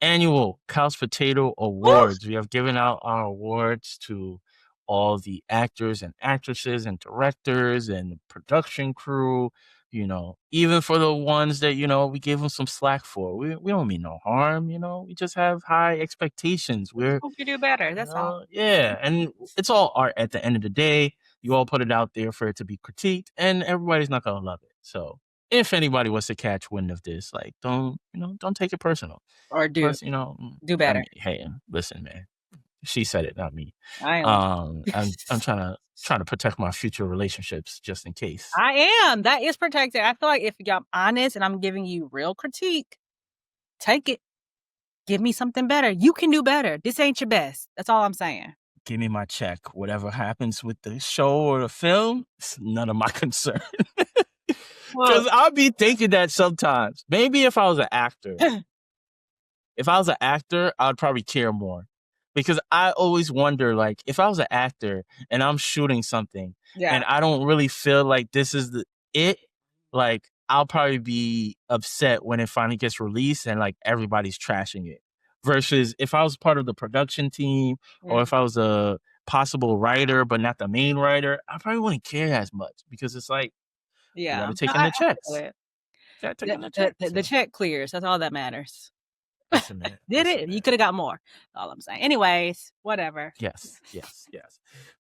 annual Couch Potato Awards. We have given out our awards to all the actors and actresses and directors and production crew, even for the ones that, we gave them some slack for. We don't mean no harm, we just have high expectations.
Hope you do better. That's all.
Yeah, and it's all art at the end of the day. You all put it out there for it to be critiqued, and everybody's not gonna love it. So if anybody wants to catch wind of this, like, don't take it personal.
Or do
Plus,
better.
I mean, hey, listen, man. She said it, not me.
I am.
I'm trying to protect my future relationships just in case.
I am. That is protected. I feel like if I'm honest and I'm giving you real critique, take it. Give me something better. You can do better. This ain't your best. That's all I'm saying.
Give me my check. Whatever happens with the show or the film, it's none of my concern. Because I'll be thinking that sometimes. Maybe if I was an actor. If I was an actor, I'd probably care more. Because I always wonder, like, if I was an actor and I'm shooting something and I don't really feel like this is it, like, I'll probably be upset when it finally gets released and, like, everybody's trashing it. Versus if I was part of the production team or if I was a possible writer but not the main writer, I probably wouldn't care as much because it's like, you gotta take in the checks. Gotta take in the checks.
The check clears. That's all that matters.
Listen, man.
Did it? You could have got more. All I'm saying. Anyways, whatever.
Yes.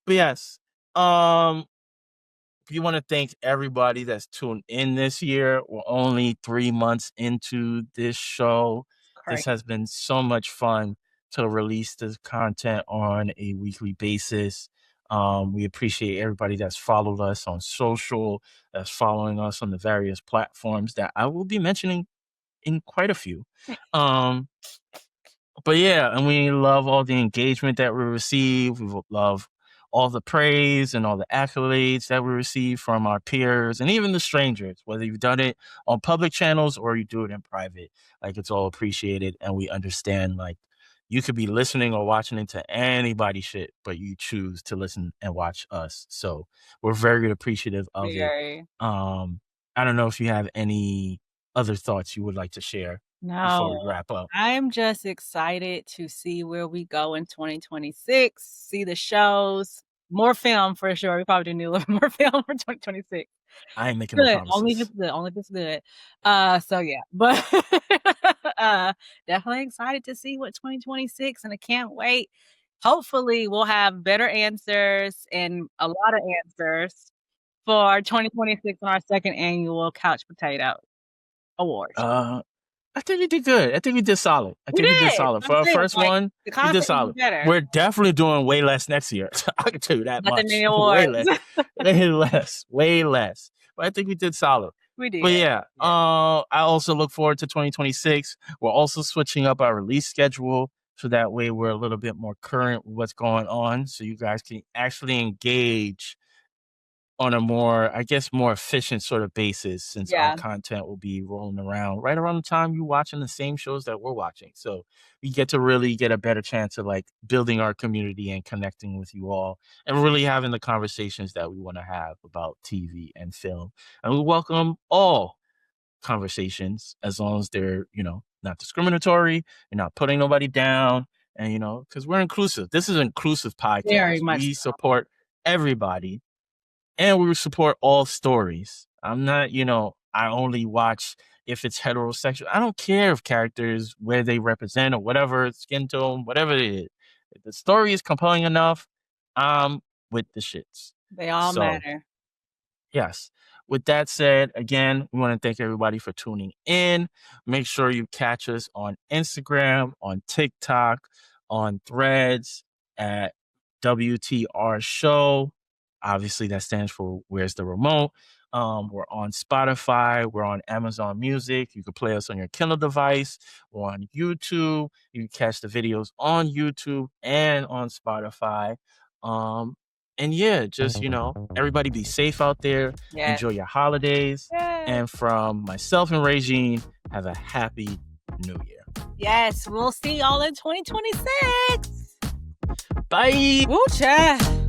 But yes, we want to thank everybody that's tuned in this year. We're only 3 months into this show.
Correct.
This has been so much fun to release this content on a weekly basis. We appreciate everybody that's followed us on social, that's following us on the various platforms that I will be mentioning in quite a few. But yeah, and we love all the engagement that we receive. We love all the praise and all the accolades that we receive from our peers and even the strangers, whether you've done it on public channels or you do it in private. Like, it's all appreciated, and we understand, like, you could be listening or watching into anybody's shit, but you choose to listen and watch us. So we're very appreciative of it. I don't know if you have any other thoughts you would like to share before we wrap up.
I'm just excited to see where we go in 2026, see the shows, more film for sure. We probably need a little more film for 2026.
I ain't making no promises.
Only if it's good. So yeah, but definitely excited to see what 2026, and I can't wait. Hopefully we'll have better answers and a lot of answers for 2026 on our second annual Couch Potato Awards.
I think we did good. I think we did solid. We did solid. For our first one, we did solid. We're definitely doing way less next year. I can tell you that much. Way less. Way less. But I think we did solid.
We did.
But yeah, I also look forward to 2026. We're also switching up our release schedule so that way we're a little bit more current with what's going on, so you guys can actually engage on a more efficient sort of basis, since our content will be rolling around right around the time you're watching the same shows that we're watching. So we get to really get a better chance of, like, building our community and connecting with you all and really having the conversations that we want to have about TV and film. And we welcome all conversations as long as they're, not discriminatory, you're not putting nobody down, and, because we're inclusive. This is an inclusive podcast.
Very much
we support everybody. And we support all stories. I'm not, I only watch if it's heterosexual. I don't care if characters, where they represent or whatever, skin tone, whatever it is. If the story is compelling enough, I'm with the shits.
They all matter.
Yes. With that said, again, we want to thank everybody for tuning in. Make sure you catch us on Instagram, on TikTok, on Threads at WTR Show. Obviously, that stands for Where's the Remote? We're on Spotify. We're on Amazon Music. You can play us on your Kindle device. We're on YouTube. You can catch the videos on YouTube and on Spotify. And yeah, just, everybody be safe out there.
Yes.
Enjoy your holidays.
Yes.
And from myself and Régine, have a happy New Year.
Yes, we'll see y'all in 2026.
Bye.
Woo, cha.